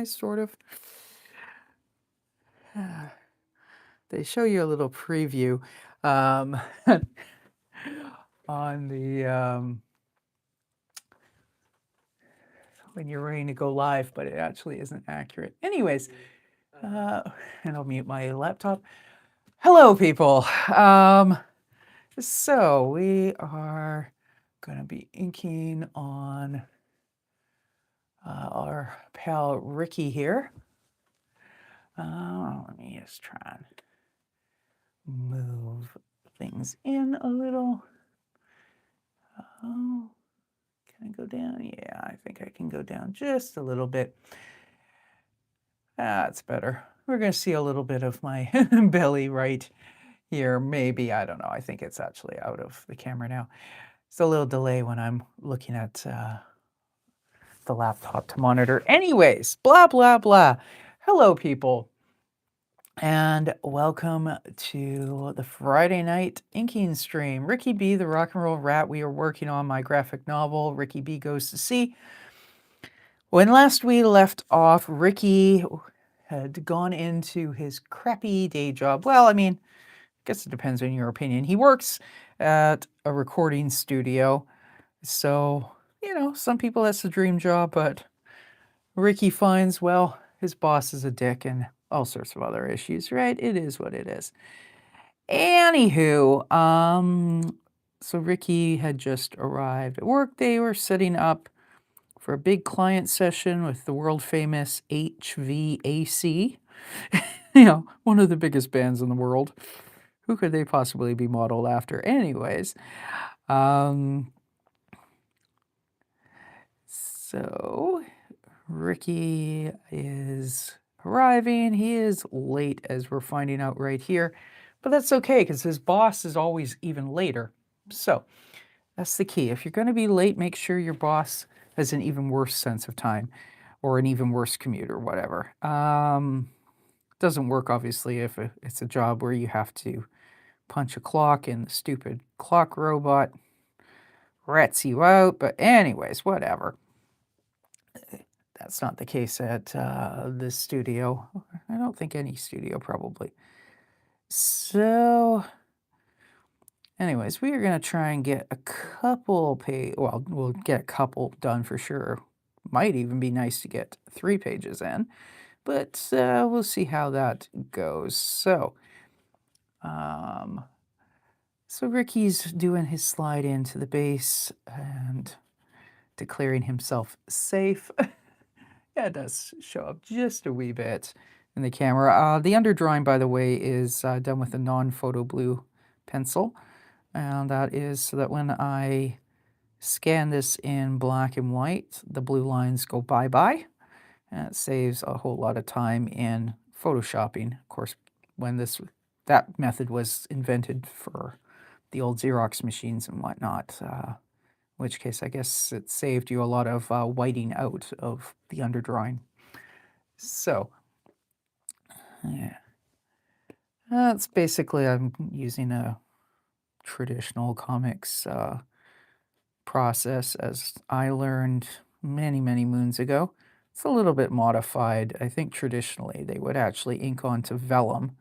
organized, sort of. They show you a little preview on the when you're ready to go live, but it actually isn't accurate. Anyways, and I'll mute my laptop. Hello, people. So we are going to be inking on our pal Ricky here. Let me just try and move things in a little. Oh, can I go down? Yeah, I think I can go down just a little bit. That's better. We're going to see a little bit of my belly right here. Maybe, I don't know. I think it's actually out of the camera now. It's a little delay when I'm looking at the laptop to monitor. Anyways, blah, blah, blah. Hello, people. And welcome to the Friday night inking stream. Ricky B, the rock and roll rat. We are working on my graphic novel, Ricky B Goes to Sea. When last we left off, Ricky had gone into his crappy day job. Well, I mean, I guess it depends on your opinion. He works at a recording studio. So, you know, some people that's the dream job, but Ricky finds, well, his boss is a dick and all sorts of other issues, right? It is what it is. Anywho, so Ricky had just arrived at work. They were setting up for a big client session with the world famous HVAC. You know, one of the biggest bands in the world. Who could they possibly be modeled after? Anyways, so Ricky is arriving. He is late, as we're finding out right here, but that's okay because his boss is always even later. So that's the key. If you're going to be late, make sure your boss has an even worse sense of time or an even worse commute or whatever. Doesn't work, obviously, if it's a job where you have to punch a clock and the stupid clock robot rats you out. But anyways, whatever. That's not the case at this studio. I don't think any studio, probably. So, anyways, we are going to try and get a couple well, we'll get a couple done for sure. Might even be nice to get 3 pages in, but we'll see how that goes. So, so Ricky's doing his slide into the base and declaring himself safe. Yeah, it does show up just a wee bit in the camera. The underdrawing, by the way, is done with a non-photo blue pencil. And that is so that when I scan this in black and white, the blue lines go bye-bye. And it saves a whole lot of time in photoshopping. Of course, when that method was invented for the old Xerox machines and whatnot, in which case I guess it saved you a lot of whiting out of the underdrawing. So, yeah. That's basically, I'm using a traditional comics process as I learned many, many moons ago. It's a little bit modified. I think traditionally they would actually ink onto vellum.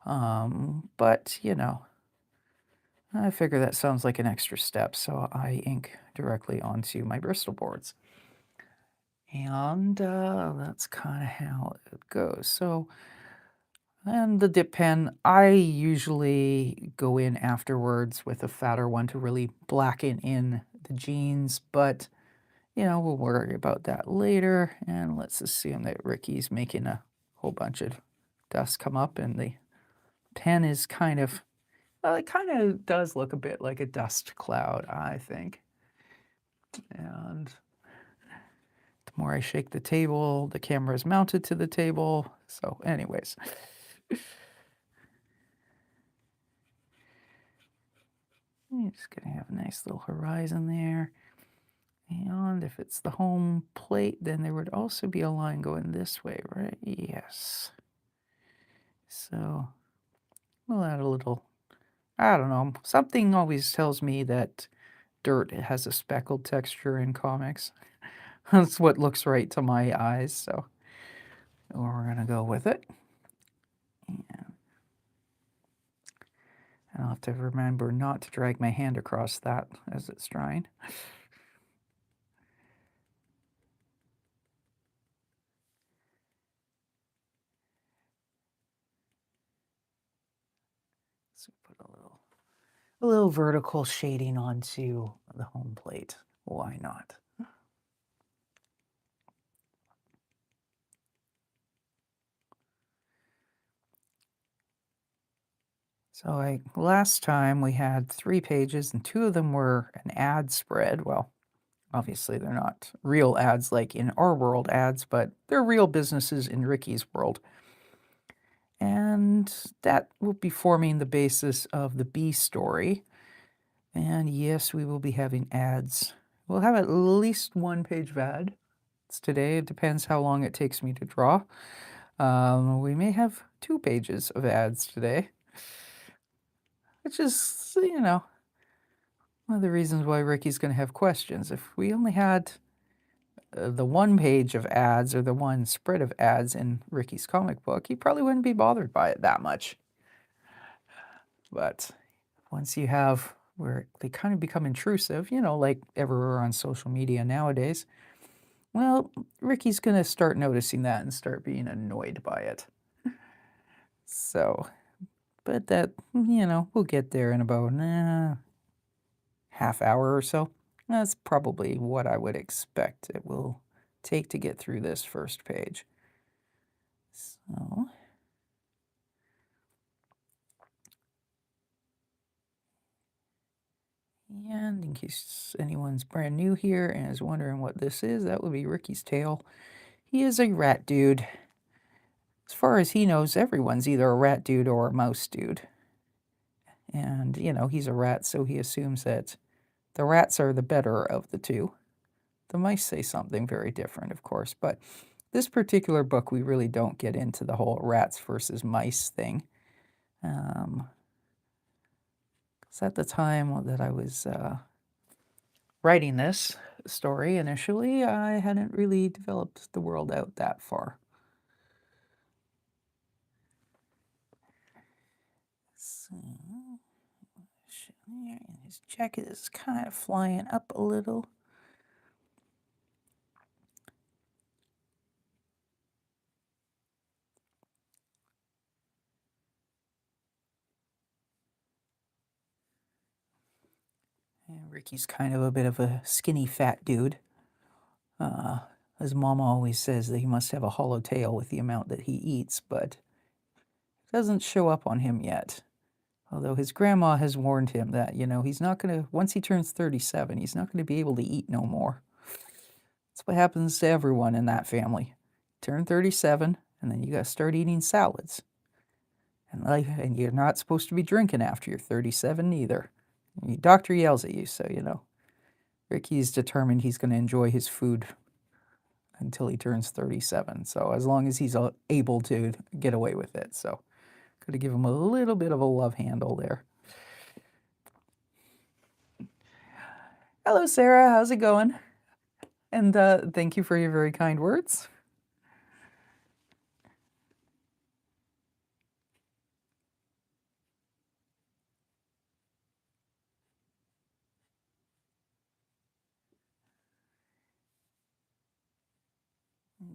But, you know, I figure that sounds like an extra step, so I ink directly onto my Bristol boards. And that's kind of how it goes. So, and the dip pen, I usually go in afterwards with a fatter one to really blacken in the jeans, but, you know, we'll worry about that later. And let's assume that Ricky's making a whole bunch of dust come up, and the pen is kind of, well, it kind of does look a bit like a dust cloud, I think. And the more I shake the table, the camera is mounted to the table. So anyways. I'm just going to have a nice little horizon there. And if it's the home plate, then there would also be a line going this way, right? Yes. So we'll add a little, I don't know, something always tells me that dirt has a speckled texture in comics. That's what looks right to my eyes, so we're going to go with it. And I'll have to remember not to drag my hand across that as it's drying. So put a little vertical shading onto the home plate. Why not? So last time we had 3 pages and 2 of them were an ad spread. Well, obviously they're not real ads like in our world ads, but they're real businesses in Ricky's world. And that will be forming the basis of the B story. And yes, we will be having ads. We'll have at least 1 page of ad. It's today. It depends how long it takes me to draw. We may have 2 pages of ads today, which is, one of the reasons why Ricky's going to have questions. If we only had the 1 page of ads or the 1 spread of ads in Ricky's comic book, he probably wouldn't be bothered by it that much. But once you have where they kind of become intrusive, like everywhere on social media nowadays, well, Ricky's going to start noticing that and start being annoyed by it. So, but that, we'll get there in about half hour or so. That's probably what I would expect it will take to get through this first page. So, and in case anyone's brand new here and is wondering what this is, that would be Ricky's tail. He is a rat dude. As far as he knows, everyone's either a rat dude or a mouse dude. And, he's a rat, so he assumes that the rats are the better of the two. The mice say something very different, of course, but this particular book, we really don't get into the whole rats versus mice thing. 'Cause at the time that I was writing this story initially, I hadn't really developed the world out that far. So, and his jacket is kind of flying up a little. And Ricky's kind of a bit of a skinny, fat dude. His mama always says that he must have a hollow tail with the amount that he eats, but it doesn't show up on him yet. Although his grandma has warned him that, he's not going to, once he turns 37, he's not going to be able to eat no more. That's what happens to everyone in that family. Turn 37, and then you got to start eating salads. And you're not supposed to be drinking after you're 37 either. Your doctor yells at you, so. Ricky's determined he's going to enjoy his food until he turns 37. So as long as he's able to get away with it. So got to give him a little bit of a love handle there. Hello, Sarah. How's it going? And thank you for your very kind words.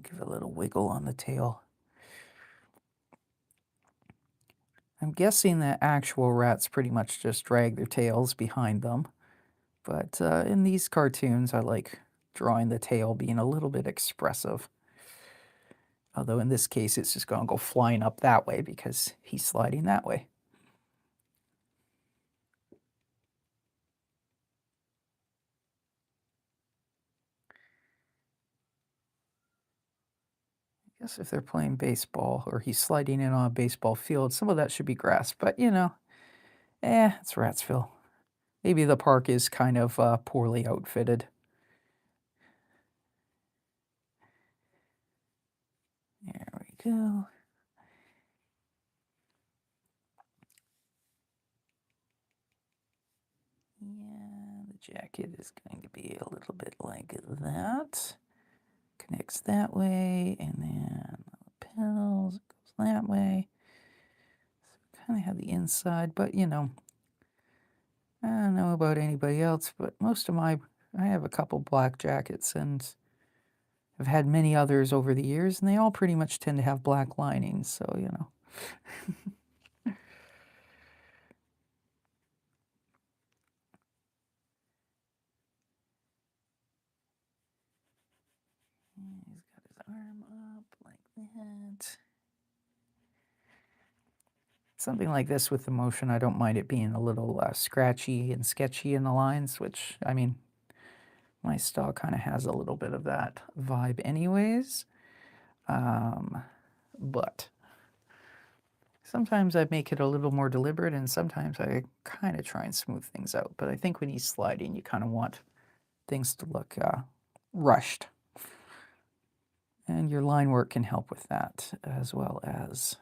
Give a little wiggle on the tail. I'm guessing that actual rats pretty much just drag their tails behind them. But in these cartoons, I like drawing the tail being a little bit expressive. Although in this case, it's just going to go flying up that way because he's sliding that way. I guess if they're playing baseball or he's sliding in on a baseball field, some of that should be grass. But, it's Ratsville. Maybe the park is kind of poorly outfitted. There we go. Yeah, the jacket is going to be a little bit like that. Connects that way, and then that way. So kind of have the inside, but you know, I don't know about anybody else, but I have a couple black jackets and I've had many others over the years, and they all pretty much tend to have black linings, so you know. He's got his arm up like that. Something like this with the motion, I don't mind it being a little scratchy and sketchy in the lines, which, I mean, my style kind of has a little bit of that vibe anyways. But sometimes I make it a little more deliberate, and sometimes I kind of try and smooth things out. But I think when he's sliding, you kind of want things to look rushed. And your line work can help with that, as well as,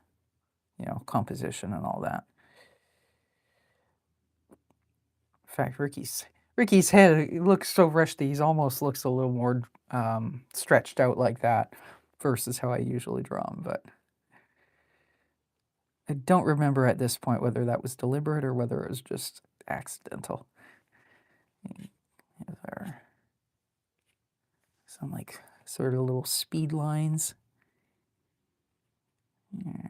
you know, composition and all that. In fact, Ricky's head looks so rushed that he almost looks a little more stretched out like that versus how I usually draw him. But I don't remember at this point whether that was deliberate or whether it was just accidental. Here's our, some like sort of little speed lines. Yeah.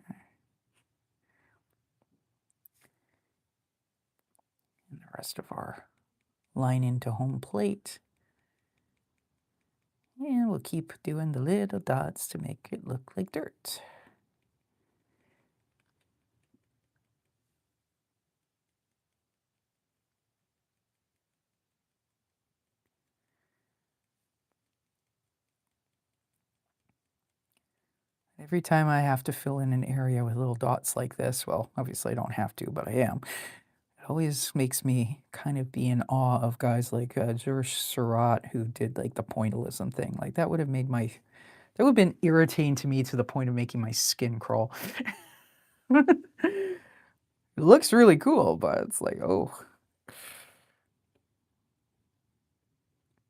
And the rest of our line into home plate. And we'll keep doing the little dots to make it look like dirt. Every time I have to fill in an area with little dots like this, well, obviously I don't have to, but I am. It always makes me kind of be in awe of guys like George Surratt, who did like the pointillism thing. Like that would have made that would have been irritating to me to the point of making my skin crawl. It looks really cool, but it's like, oh.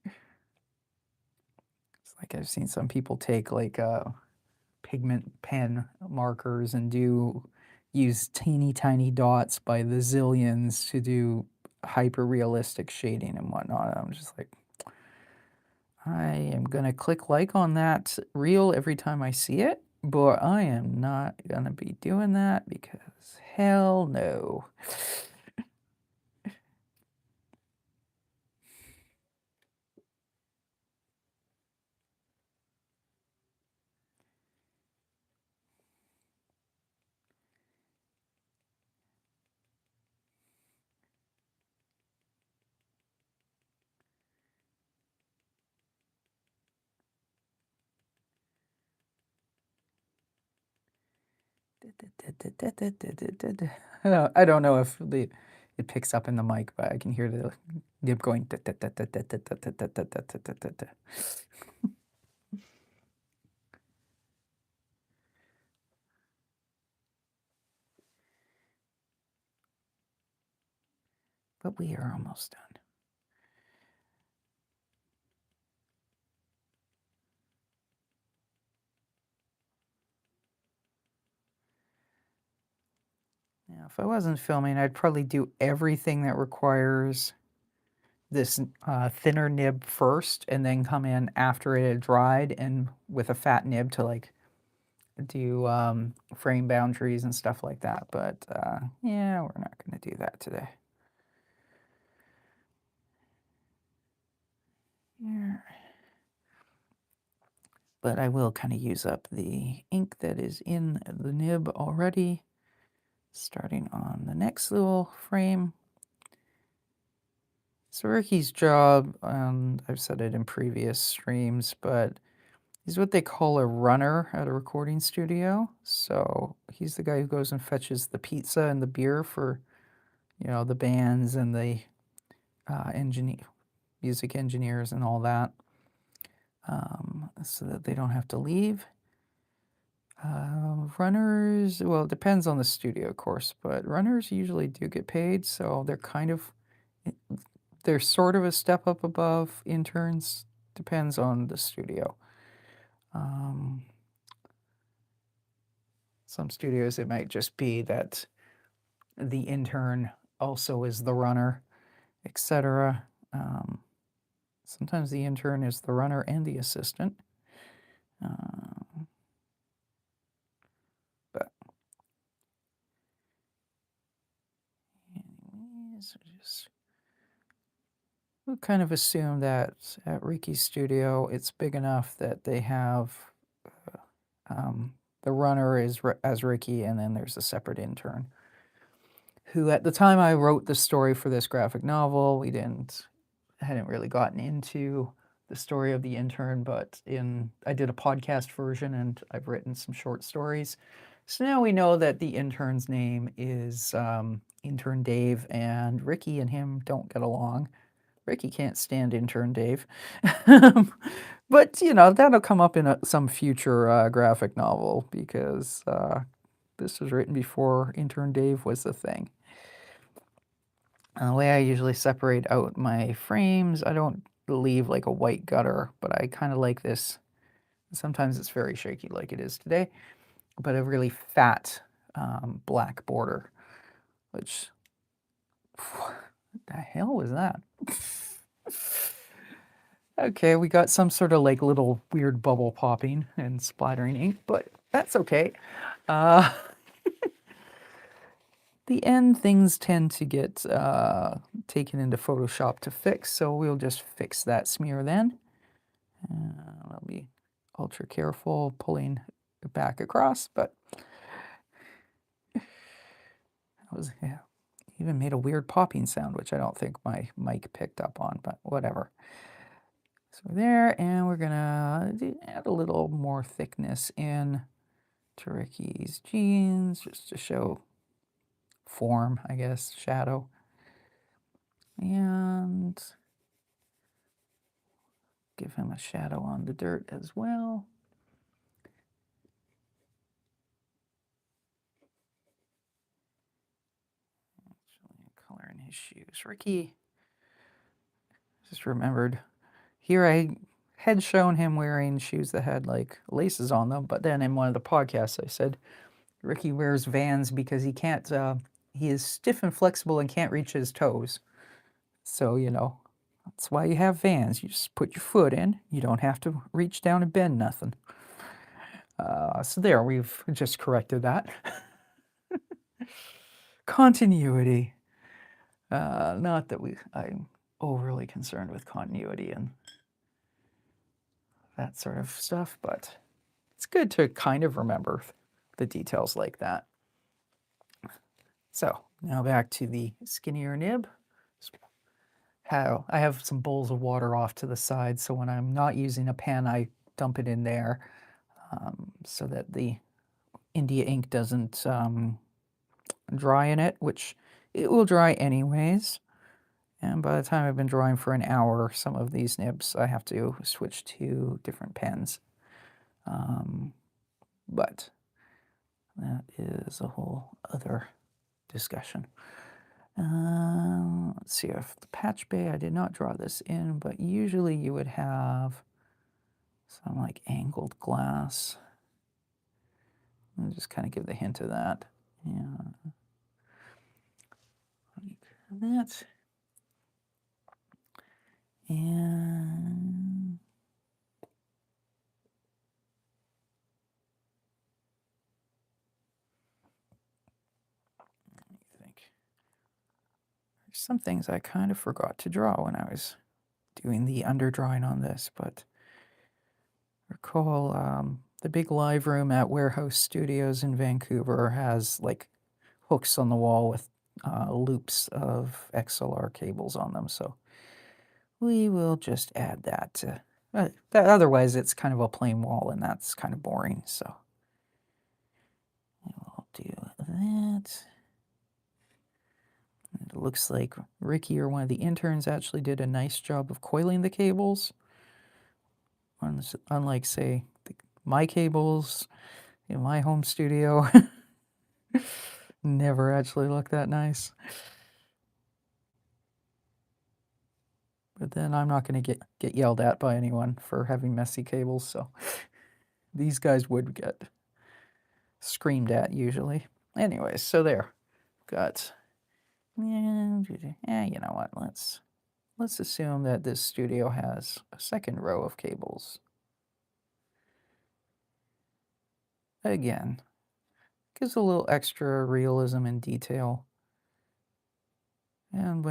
It's like I've seen some people take like pigment pen markers and use teeny tiny dots by the zillions to do hyper realistic shading and whatnot. I'm just like, I am gonna click like on that reel every time I see it, but I am not gonna be doing that because hell no. I don't know if it picks up in the mic, but I can hear the nib going. But we are almost done. Now, if I wasn't filming, I'd probably do everything that requires this thinner nib first, and then come in after it had dried and with a fat nib to like do frame boundaries and stuff like that. But yeah, we're not going to do that today. Here. But I will kind of use up the ink that is in the nib already, starting on the next little frame. So Ricky's job, I've said it in previous streams, but he's what they call a runner at a recording studio. So he's the guy who goes and fetches the pizza and the beer for, you know, the bands and the music engineers and all that, so that they don't have to leave. Runners, well, it depends on the studio, of course, but runners usually do get paid, so they're sort of a step up above interns. Depends on the studio. Some studios, it might just be that the intern also is the runner, etc. Sometimes the intern is the runner and the assistant. But anyways, we'll kind of assume that at Ricky's studio, it's big enough that they have the runner is as Ricky, and then there's a separate intern. Who, at the time I wrote the story for this graphic novel, hadn't really gotten into the story of the intern, but I did a podcast version and I've written some short stories. So now we know that the intern's name is Intern Dave, and Ricky and him don't get along. Ricky can't stand Intern Dave. But, that'll come up in some future graphic novel, because this was written before Intern Dave was a thing. The way I usually separate out my frames, I don't leave like a white gutter, but I kind of like this. Sometimes it's very shaky like it is today, but a really fat black border, which, what the hell was that? Okay, we got some sort of like little weird bubble popping and splattering ink, but that's okay. The end things tend to get taken into Photoshop to fix, so we'll just fix that smear then. I'll be ultra careful pulling it back across, but yeah, even made a weird popping sound, which I don't think my mic picked up on, but whatever. So there, and we're gonna add a little more thickness in to Ricky's jeans, just to show form, I guess, shadow. And give him a shadow on the dirt as well. Actually, color in his shoes. Ricky, just remembered, here I had shown him wearing shoes that had like laces on them, but then in one of the podcasts I said, Ricky wears Vans because he can't, he is stiff and flexible and can't reach his toes. So, that's why you have Vans. You just put your foot in. You don't have to reach down and bend nothing. So there, we've just corrected that. Continuity. Not that I'm overly concerned with continuity and that sort of stuff, but it's good to kind of remember the details like that. So now back to the skinnier nib. How I have some bowls of water off to the side, so when I'm not using a pen, I dump it in there, so that the India ink doesn't dry in it, which it will dry anyways. And by the time I've been drawing for an hour, some of these nibs, I have to switch to different pens. But that is a whole other discussion. Let's see, if the patch bay, I did not draw this in, but usually you would have some like angled glass. I'll just kind of give the hint of that. Yeah. That. And let me think. There's some things I kind of forgot to draw when I was doing the underdrawing on this, but recall the big live room at Warehouse Studios in Vancouver has like hooks on the wall with loops of XLR cables on them, so we will just add that to otherwise it's kind of a plain wall and that's kind of boring, so we'll do that. It looks like Ricky or one of the interns actually did a nice job of coiling the cables. Unlike, say, my cables in my home studio. Never actually look that nice. But then I'm not going to get yelled at by anyone for having messy cables, so these guys would get. screamed at usually. Anyways, so there. Got yeah, you know what? Let's assume that this studio has a second row of cables. Again, gives a little extra realism and detail. And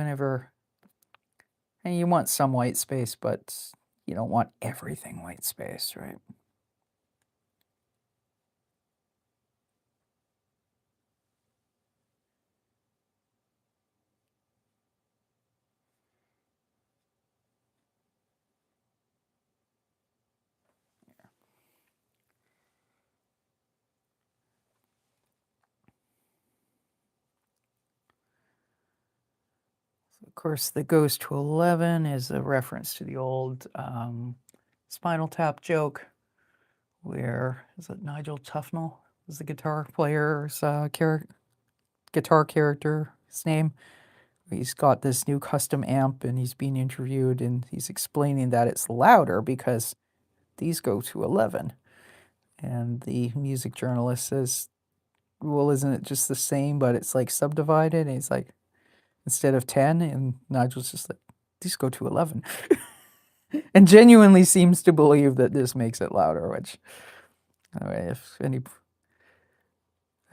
and you want some white space, but you don't want everything white space, right? Of course, the goes to 11 is a reference to the old Spinal Tap joke where, is it Nigel Tufnell? Is the guitar player's guitar character, his name? He's got this new custom amp and he's being interviewed and he's explaining that it's louder because these go to 11. And the music journalist says, well, isn't it just the same, but it's like subdivided? And he's like, instead of 10, and Nigel's just like, these go to 11. And genuinely seems to believe that this makes it louder, which, anyway, if any.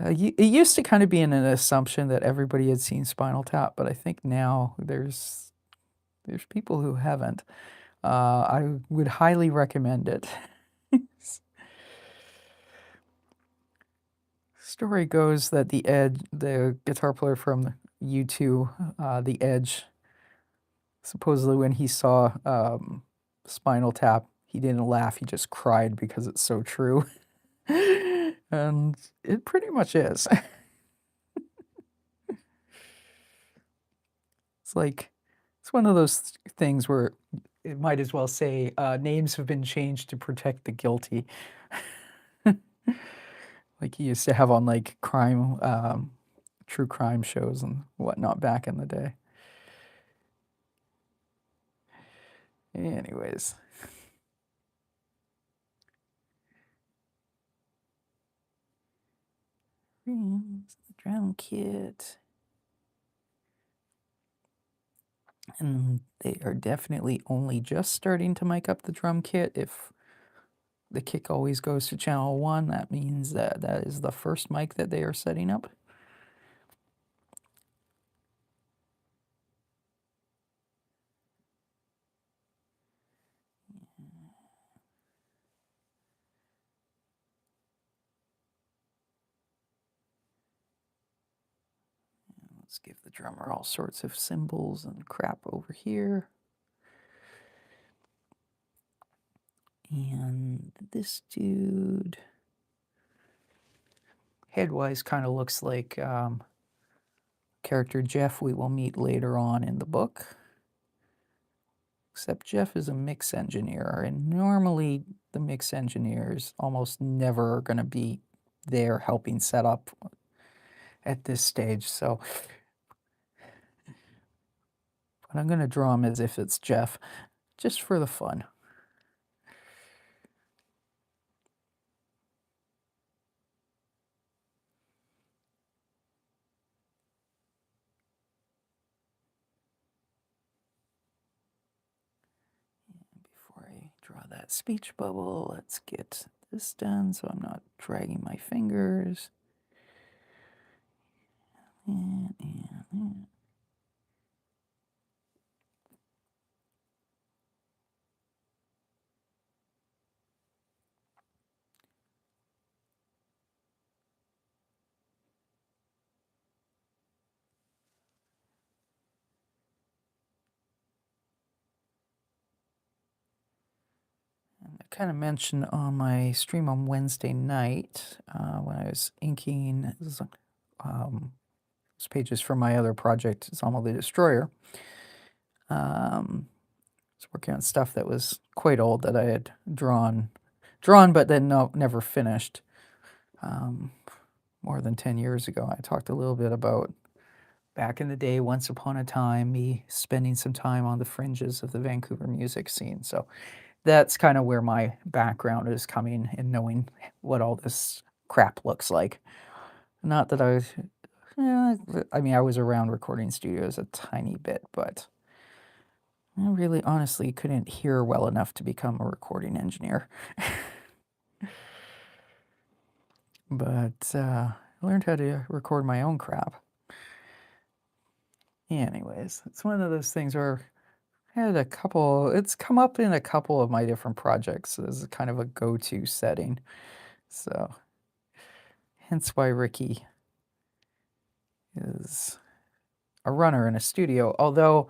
It used to kind of be an assumption that everybody had seen Spinal Tap, but I think now there's people who haven't. I would highly recommend it. Story goes that the guitar player from U2, The Edge, supposedly when he saw Spinal Tap, he didn't laugh, he just cried because it's so true. And it pretty much is. It's like, it's one of those things where it might as well say names have been changed to protect the guilty. Like he used to have on like true crime shows and whatnot back in the day. Anyways. The drum kit. And they are definitely only just starting to mic up the drum kit. If the kick always goes to channel 1, that means that that is the first mic that they are setting up. Let's give the drummer all sorts of cymbals and crap over here. And this dude, head-wise, kind of looks like character Jeff we will meet later on in the book. Except Jeff is a mix engineer, and normally the mix engineers almost never are going to be there helping set up at this stage. So, but I'm going to draw him as if it's Jeff, just for the fun. Before I draw that speech bubble, let's get this done so I'm not dragging my fingers. And. I kind of mentioned on my stream on Wednesday night when I was inking those pages for my other project, Zombie the Destroyer. I was working on stuff that was quite old that I had drawn, but then never finished. More than 10 years ago, I talked a little bit about back in the day, once upon a time, me spending some time on the fringes of the Vancouver music scene. So that's kind of where my background is coming in knowing what all this crap looks like. Not that I was, I mean, I was around recording studios a tiny bit, but I really honestly couldn't hear well enough to become a recording engineer. But I learned how to record my own crap. Anyways, it's one of those things where I had it's come up in a couple of my different projects as kind of a go-to setting. So, hence why Ricky is a runner in a studio. Although,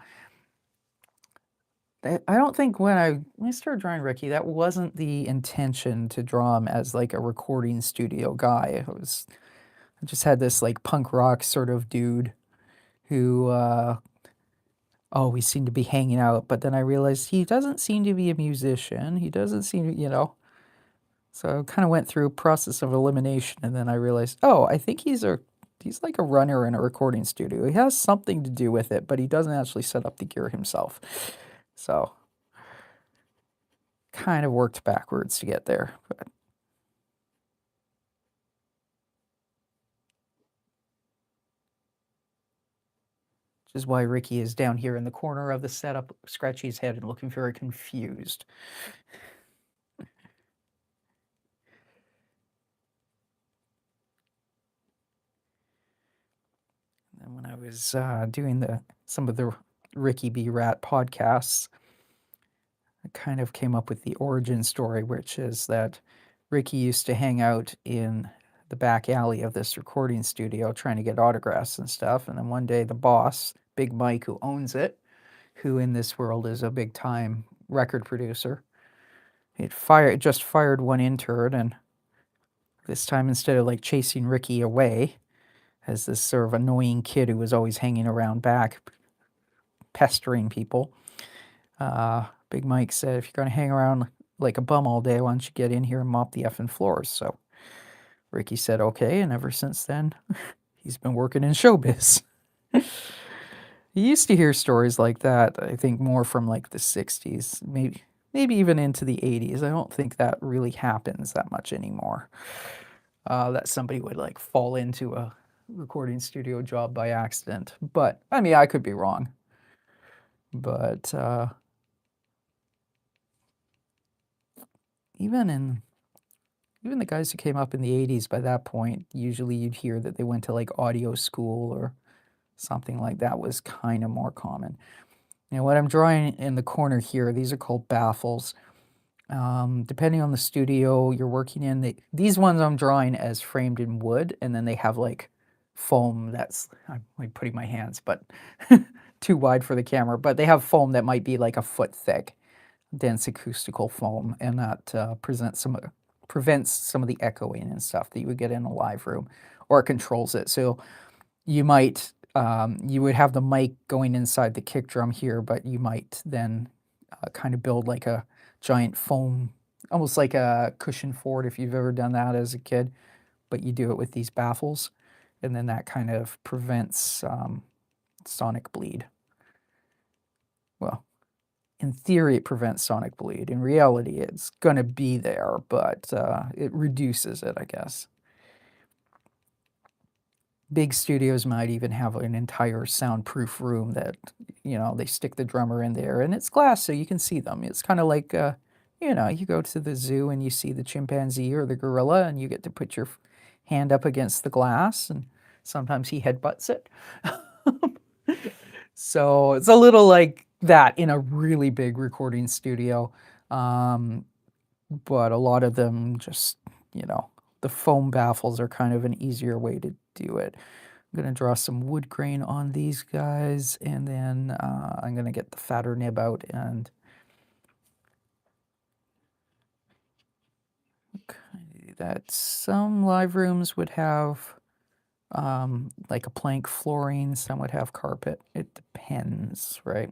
I don't think when I started drawing Ricky, that wasn't the intention to draw him as like a recording studio guy. I just had this like punk rock sort of dude who always seemed to be hanging out, but then I realized he doesn't seem to be a musician. He doesn't seem to, So I kind of went through a process of elimination, and then I realized, oh, I think he's like a runner in a recording studio. He has something to do with it, but he doesn't actually set up the gear himself. So kind of worked backwards to get there. But which is why Ricky is down here in the corner of the setup, scratching his head and looking very confused. And when I was doing some of the Ricky B. Rat podcasts, I kind of came up with the origin story, which is that Ricky used to hang out in the back alley of this recording studio trying to get autographs and stuff. And then one day the boss, Big Mike, who owns it, who in this world is a big time record producer, just fired one intern, and this time instead of like chasing Ricky away as this sort of annoying kid who was always hanging around back pestering people, Big Mike said, if you're going to hang around like a bum all day, why don't you get in here and mop the effing floors? So Ricky said, okay, and ever since then, he's been working in showbiz. You used to hear stories like that, I think more from like the 60s, maybe even into the 80s. I don't think that really happens that much anymore. That somebody would like fall into a recording studio job by accident. But I mean, I could be wrong. But even the guys who came up in the 80s, by that point, usually you'd hear that they went to like audio school or something like that was kind of more common. Now, what I'm drawing in the corner here, these are called baffles. Depending on the studio you're working in, these ones I'm drawing as framed in wood, and then they have like foam I'm like putting my hands, but too wide for the camera, but they have foam that might be like a foot thick, dense acoustical foam, and that prevents some of the echoing and stuff that you would get in a live room, or it controls it. So you would have the mic going inside the kick drum here, but you might then kind of build like a giant foam, almost like a cushion fort if you've ever done that as a kid, but you do it with these baffles, and then that kind of prevents sonic bleed. Well, in theory, it prevents sonic bleed. In reality, it's going to be there, but it reduces it, I guess. Big studios might even have an entire soundproof room that, they stick the drummer in there, and it's glass so you can see them. It's kind of like, you go to the zoo and you see the chimpanzee or the gorilla, and you get to put your hand up against the glass, and sometimes he headbutts it. So it's a little like that in a really big recording studio. But a lot of them just, the foam baffles are kind of an easier way to do it. I'm going to draw some wood grain on these guys, and then I'm going to get the fatter nib out, and okay, that some live rooms would have like a plank flooring, some would have carpet. It depends, right?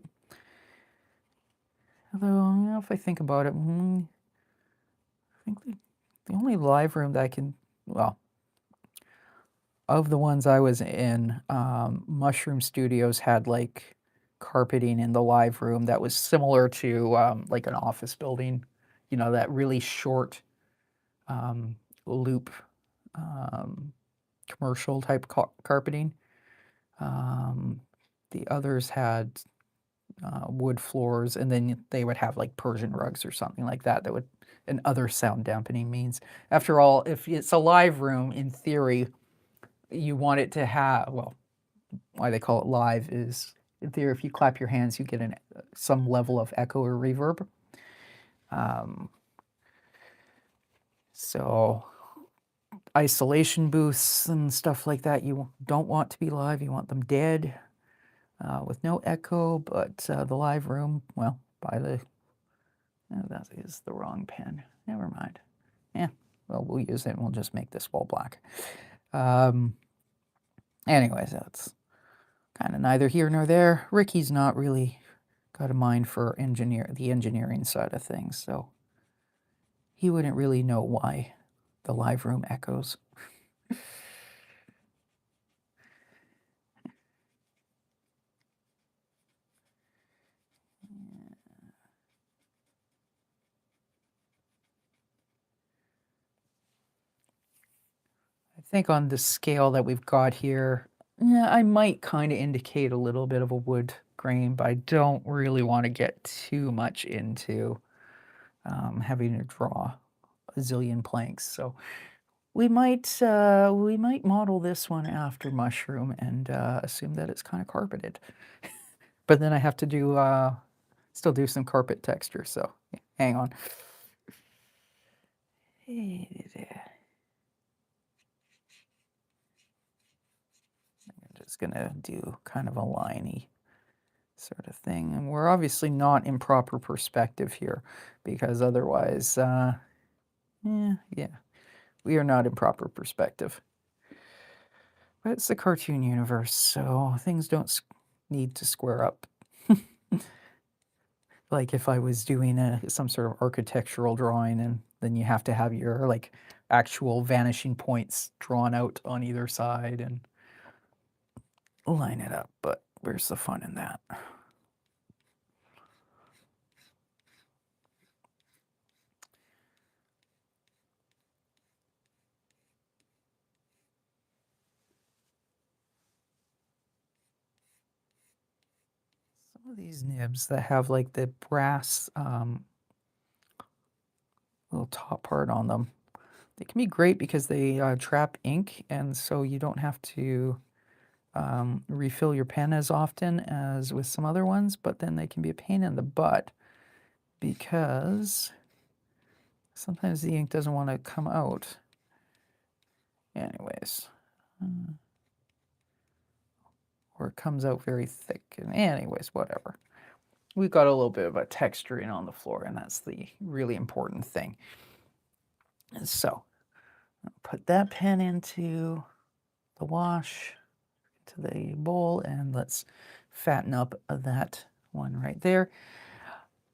Although, if I think about it, I think the only live room that of the ones I was in, Mushroom Studios had like carpeting in the live room that was similar to like an office building, that really short loop commercial type carpeting. Um, the others had wood floors, and then they would have like Persian rugs or something like that. That would and other sound dampening means. After all, if it's a live room, in theory, you want it to have well, why they call it live is in theory, if you clap your hands, you get some level of echo or reverb. Um, so isolation booths and stuff like that, you don't want to be live. You want them dead with no echo. But the live room, well, by the oh, that is the wrong pen. Never mind. Yeah, well, we'll use it and we'll just make this wall black. Um, anyways, that's kind of neither here nor there. Ricky's not really got a mind for the engineering side of things, so he wouldn't really know why the live room echoes. I think on the scale that we've got here, yeah, I might kind of indicate a little bit of a wood grain, but I don't really want to get too much into having to draw a zillion planks. So we might model this one after mushroom and assume that it's kind of carpeted. But then I have to do still do some carpet texture. So hang on. I'm just gonna do kind of a liney sort of thing, and we're obviously not in proper perspective here because otherwise, yeah, we are not in proper perspective. But it's the cartoon universe, so things don't need to square up. Like if I was doing some sort of architectural drawing, and then you have to have your like actual vanishing points drawn out on either side and line it up. But where's the fun in that? Some of these nibs that have like the brass little top part on them, they can be great because they trap ink, and so you don't have to refill your pen as often as with some other ones, but then they can be a pain in the butt because sometimes the ink doesn't want to come out. Anyways, or it comes out very thick. And anyways, whatever. We've got a little bit of a texturing on the floor, and that's the really important thing. And so, I'll put that pen into the wash, to the bowl, and let's fatten up that one right there.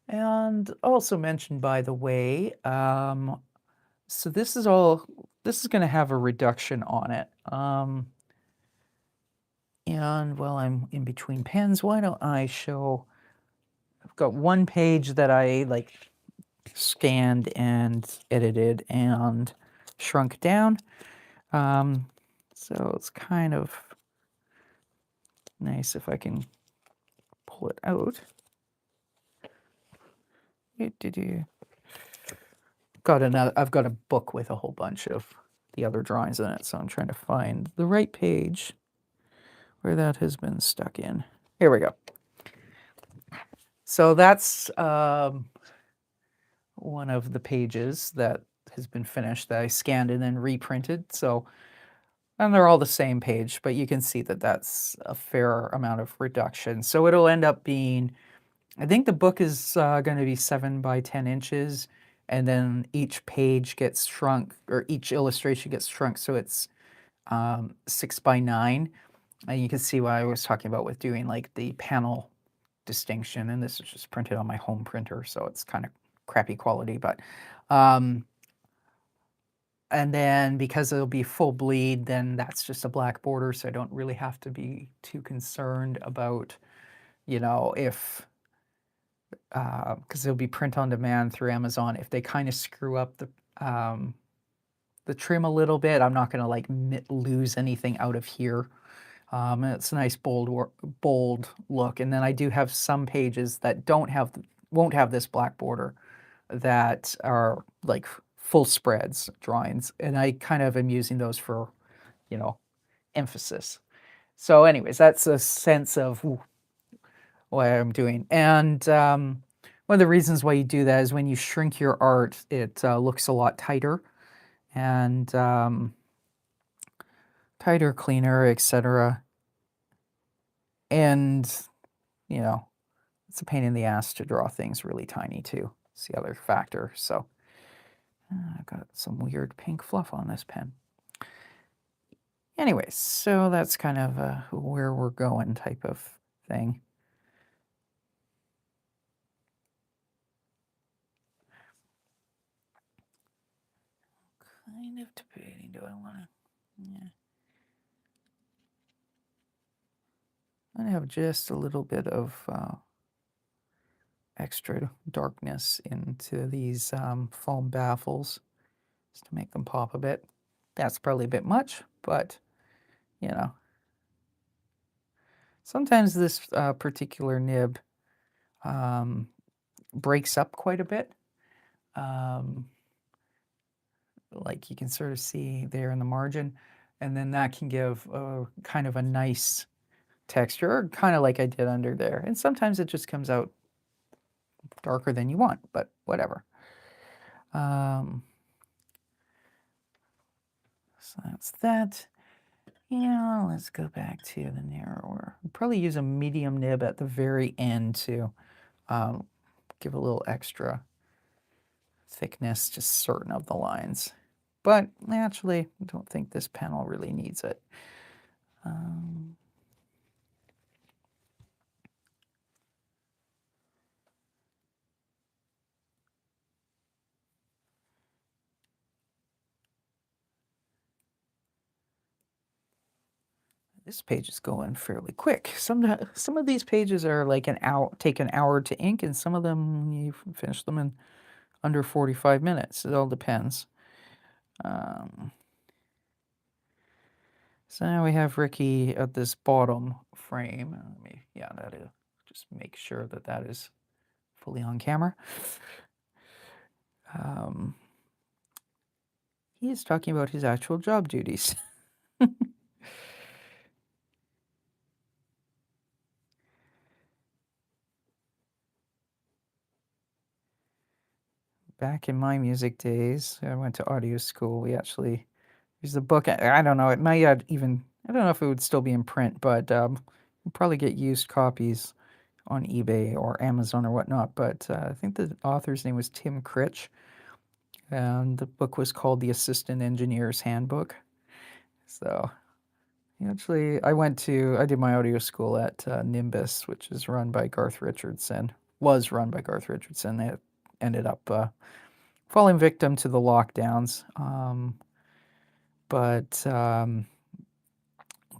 And also mentioned, by the way, so this is going to have a reduction on it. And while I'm in between pens, why don't I show, I've got one page that I like scanned and edited and shrunk down. So it's kind of nice if I can pull it out. I've got a book with a whole bunch of the other drawings in it, so I'm trying to find the right page where that has been stuck in. Here we go. So that's one of the pages that has been finished that I scanned and then reprinted. So, and they're all the same page, but you can see that that's a fair amount of reduction. So it'll end up being, I think the book is going to be 7 by 10 inches, and then each page gets shrunk, or each illustration gets shrunk, so it's 6 by 9. And you can see what I was talking about with doing like the panel distinction, and this is just printed on my home printer, so it's kind of crappy quality, but and then because it'll be full bleed, then that's just a black border, so I don't really have to be too concerned about, you know, if because it'll be print on demand through Amazon. If they kind of screw up the trim a little bit. I'm not gonna like lose anything out of here. It's a nice bold look. And then I do have some pages that won't have this black border that are like full spreads drawings. And I kind of am using those for, you know, emphasis. So anyways, that's a sense of what I'm doing. And one of the reasons why you do that is when you shrink your art, it looks a lot tighter and tighter, cleaner, etc. And, you know, it's a pain in the ass to draw things really tiny too. It's the other factor. So I've got some weird pink fluff on this pen. Anyways, so that's kind of where we're going type of thing. Kind of debating, do I want to, yeah. I have just a little bit of extra darkness into these foam baffles just to make them pop a bit. That's probably a bit much, but you know. Sometimes this particular nib breaks up quite a bit. Like you can sort of see there in the margin, and then that can give kind of a nice texture, kind of like I did under there. And sometimes it just comes out darker than you want, but whatever. So that's that. Yeah, let's go back to the narrower. I'll probably use a medium nib at the very end to give a little extra thickness to certain of the lines. But actually, I don't think this panel really needs it. This page is going fairly quick. Some of these pages are like take an hour to ink, and some of them you finish them in under 45 minutes. It all depends. So now we have Ricky at this bottom frame. That is, just make sure that that is fully on camera. He is talking about his actual job duties. Back in my music days, I went to audio school. We actually used the book. I don't know. It might even. I don't know if it would still be in print, but you'd probably get used copies on eBay or Amazon or whatnot. But I think the author's name was Tim Critch, and the book was called The Assistant Engineer's Handbook. So actually, I did my audio school at Nimbus, which is run by Garth Richardson. Was run by Garth Richardson. It ended up falling victim to the lockdowns. But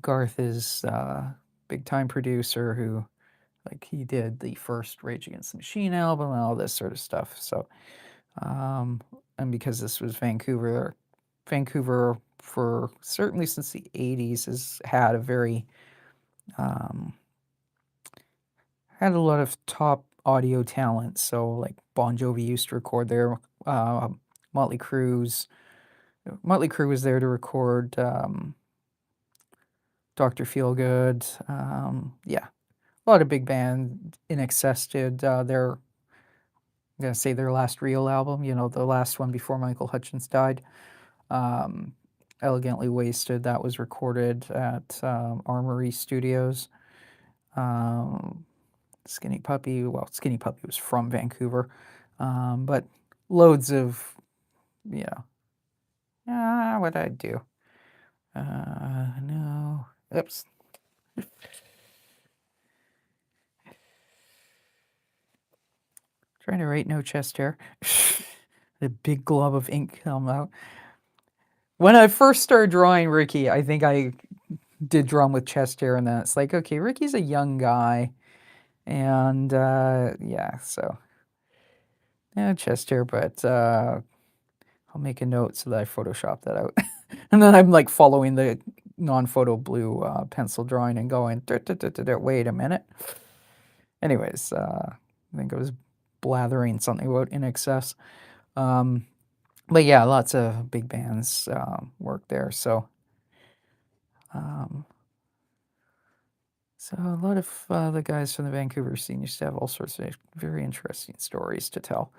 Garth is a big time producer who, like, he did the first Rage Against the Machine album and all this sort of stuff. So, and because this was Vancouver for certainly since the 80s has had a very, had a lot of top audio talent. So, like, Bon Jovi used to record there, Motley Crue was there to record Dr. Feelgood. Yeah, a lot of big band. In Excess did their, I'm gonna say their last real album. You know, the last one before Michael Hutchence died. Elegantly Wasted. That was recorded at Armory Studios. Skinny Puppy. Well, Skinny Puppy was from Vancouver, but loads of, you know. What'd I do? No. Oops. Trying to write no chest hair. The big glob of ink come out. When I first started drawing Ricky, I think I did draw him with chest hair, and then it's like, okay, Ricky's a young guy, and yeah, so yeah, chest hair, but I'll make a note so that I Photoshop that out. And then I'm like following the non-photo blue pencil drawing and going, wait a minute. Anyways, I think I was blathering something about in excess. But yeah, lots of big bands work there. Um, so a lot of the guys from the Vancouver scene used to have all sorts of very interesting stories to tell.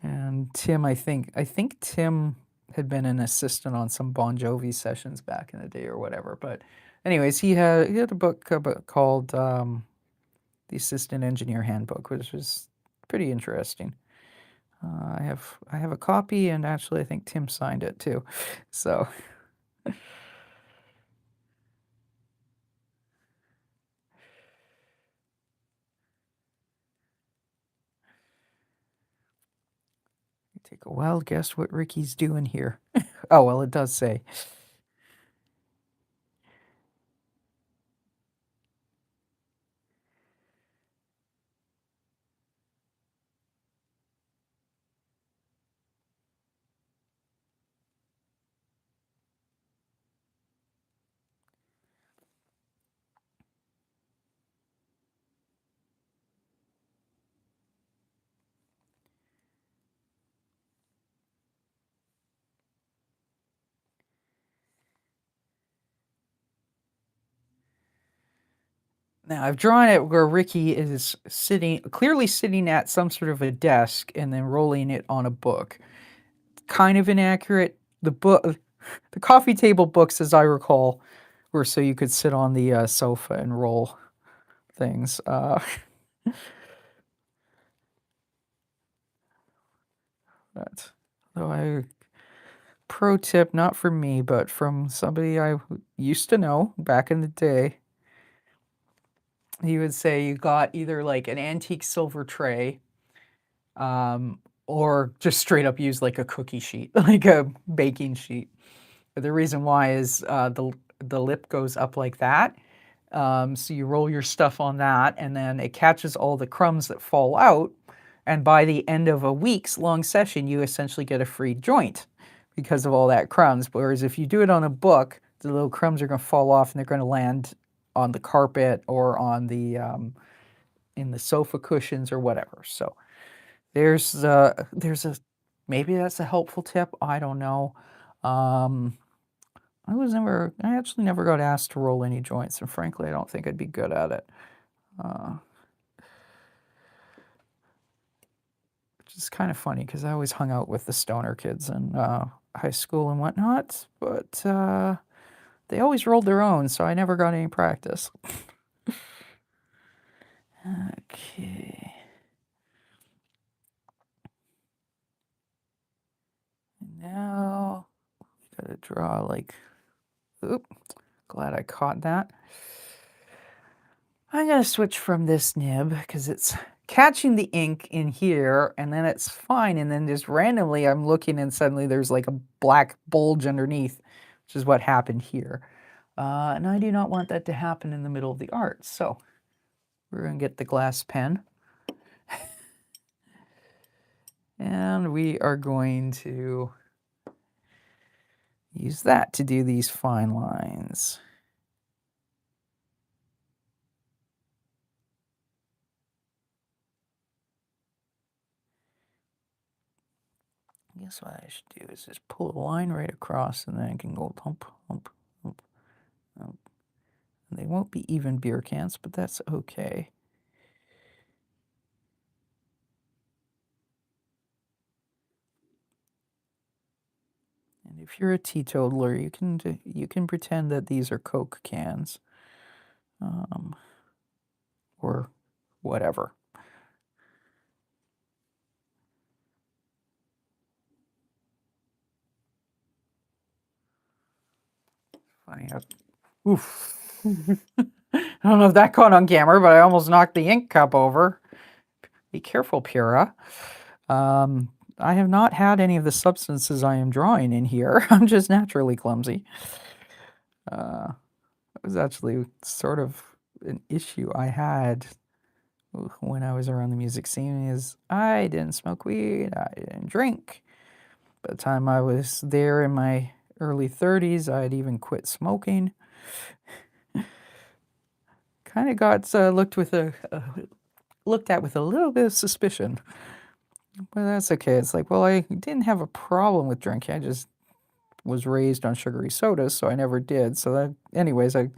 And Tim, I think Tim had been an assistant on some Bon Jovi sessions back in the day or whatever. But anyways, he had a book called The Assistant Engineer Handbook, which was pretty interesting. I have a copy, and actually, I think Tim signed it too. So take a wild guess what Ricky's doing here. Oh well, it does say. Now I've drawn it where Ricky is clearly sitting at some sort of a desk and then rolling it on a book. Kind of inaccurate. The coffee table books, as I recall, were so you could sit on the sofa and roll things. But though pro tip, not from me, but from somebody I used to know back in the day. He would say you got either like an antique silver tray, or just straight up use like a cookie sheet, like a baking sheet. But the reason why is the lip goes up like that. So you roll your stuff on that, and then it catches all the crumbs that fall out. And by the end of a week's long session, you essentially get a free joint because of all that crumbs. Whereas if you do it on a book, the little crumbs are going to fall off and they're going to land on the carpet or on the in the sofa cushions or whatever. So there's a maybe that's a helpful tip. I don't know. Um, I actually never got asked to roll any joints, and frankly, I don't think I'd be good at it. Uh, which is kind of funny because I always hung out with the stoner kids in high school and whatnot, but they always rolled their own, so I never got any practice. Okay. Now, gotta draw like, oop, glad I caught that. I'm gonna switch from this nib because it's catching the ink in here and then it's fine. And then just randomly I'm looking and suddenly there's like a black bulge underneath, which is what happened here. And I do not want that to happen in the middle of the art. So we're gonna get the glass pen. And we are going to use that to do these fine lines. I guess what I should do is just pull a line right across and then I can go hump, hump, hump, hump. And they won't be even beer cans, but that's okay. And if you're a teetotaler, you can pretend that these are Coke cans, or whatever. Funny. Oof. I don't know if that caught on camera, but I almost knocked the ink cup over. Be careful, Pura. I have not had any of the substances I am drawing in here. I'm just naturally clumsy. It was actually sort of an issue I had when I was around the music scene is I didn't smoke weed, I didn't drink. By the time I was there in my early 30s, I'd even quit smoking. Kind of got looked at with a little bit of suspicion, but that's okay. It's like, well, I didn't have a problem with drinking. I just was raised on sugary sodas, so I never did. So that, anyways, I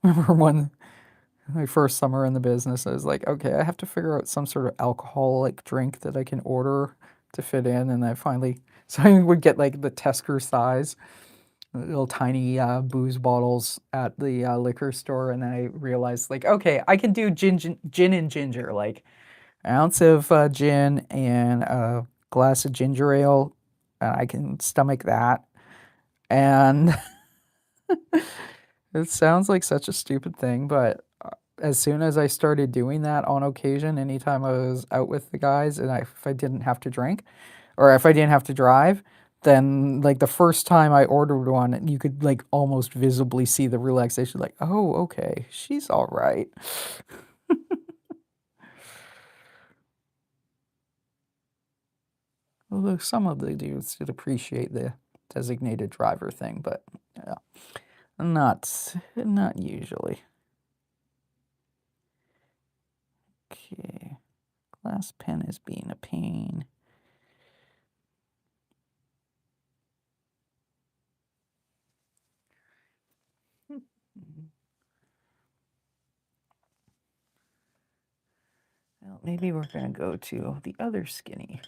remember one my first summer in the business. I was like, okay, I have to figure out some sort of alcoholic drink that I can order to fit in, and I finally, so I would get like the Tesker size, little tiny booze bottles at the liquor store, and then I realized like, okay, I can do gin and ginger, like an ounce of gin and a glass of ginger ale, and I can stomach that. And it sounds like such a stupid thing, but as soon as I started doing that on occasion, anytime I was out with the guys, and if I didn't have to drink, or if I didn't have to drive, then like the first time I ordered one, you could like almost visibly see the relaxation, like, oh, okay, she's all right. Although some of the dudes did appreciate the designated driver thing, but yeah, not usually. Okay, glass pen is being a pain. Well, maybe we're going to go to the other skinny.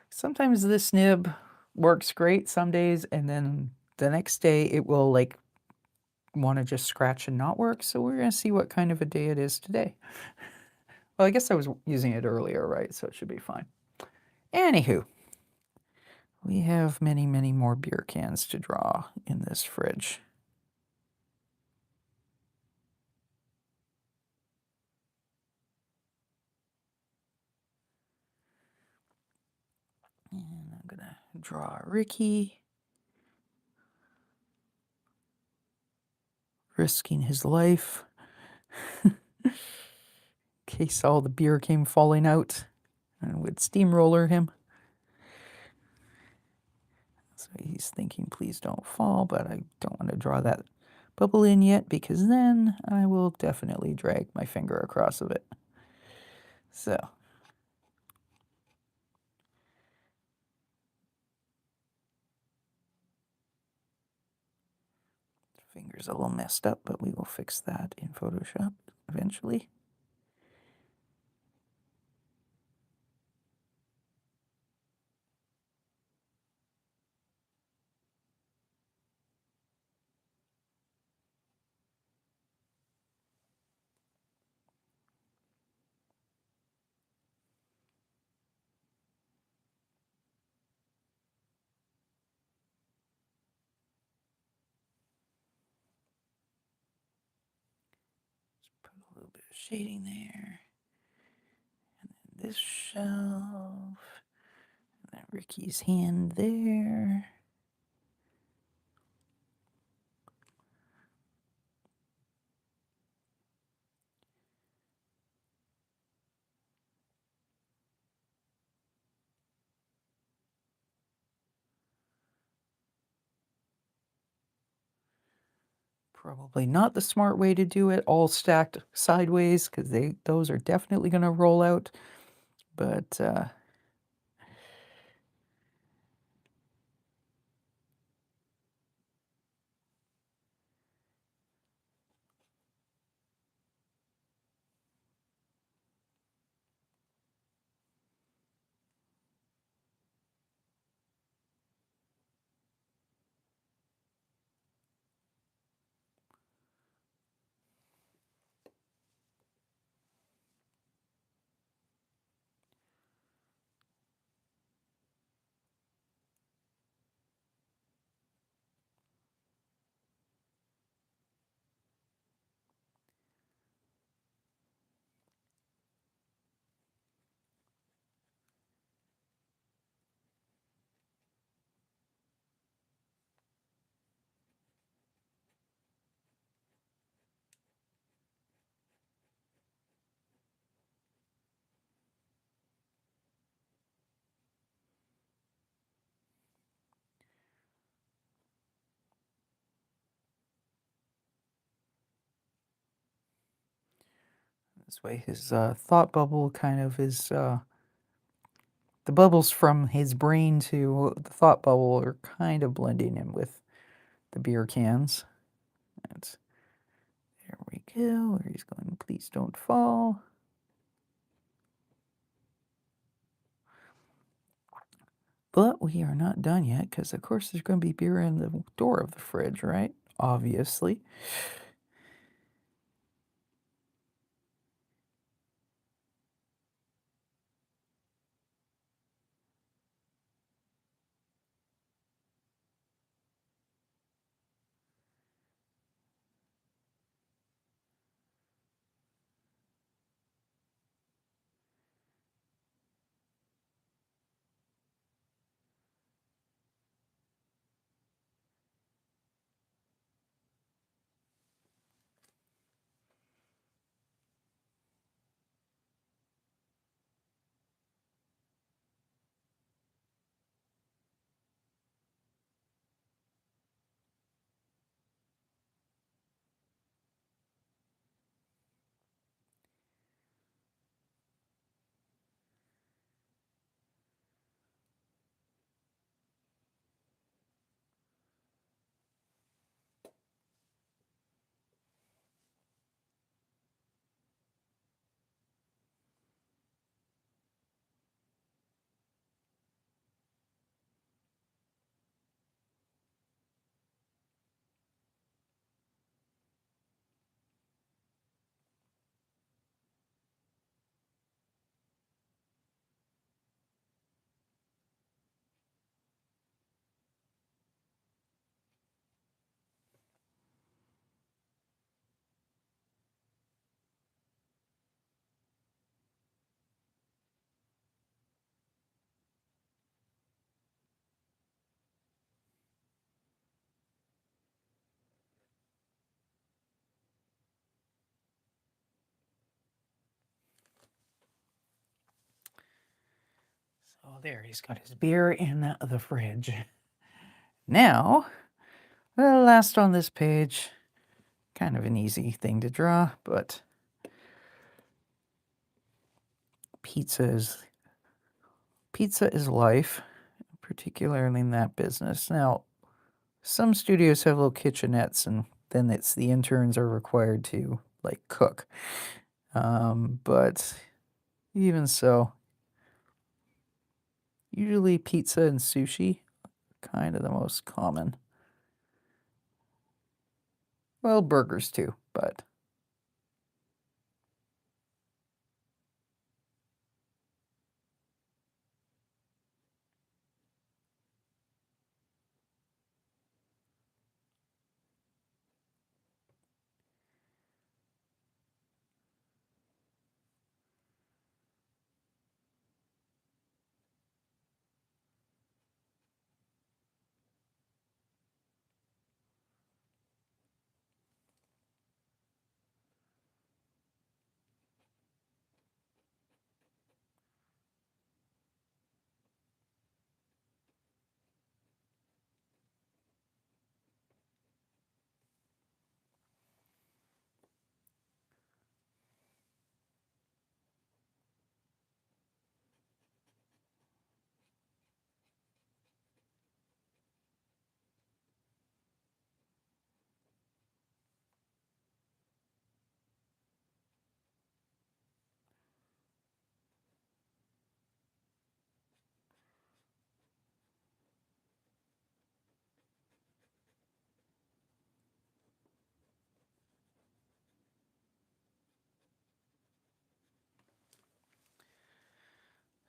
Sometimes this nib works great some days, and then the next day it will like want to just scratch and not work. So we're going to see what kind of a day it is today. Well, I guess I was using it earlier, right? So it should be fine. Anywho, we have many, many more beer cans to draw in this fridge. And I'm going to draw Ricky, risking his life in case all the beer came falling out and would steamroller him. So he's thinking, please don't fall, but I don't want to draw that bubble in yet because then I will definitely drag my finger across of it. So finger's a little messed up, but we will fix that in Photoshop eventually. Put a little bit of shading there. And then this shelf. And then Ricky's hand there. Probably not the smart way to do it, all stacked sideways, because those are definitely going to roll out. But This way his thought bubble kind of is, the bubbles from his brain to the thought bubble are kind of blending in with the beer cans. That's, there we go. Where he's going, please don't fall. But we are not done yet, because of course there's going to be beer in the door of the fridge, right? Obviously. So there, he's got his beer in the fridge. Now, last on this page, kind of an easy thing to draw, but pizza is life, particularly in that business. Now, some studios have little kitchenettes, and then it's the interns are required to like cook. But even so, usually pizza and sushi, kind of the most common. Well, burgers too, but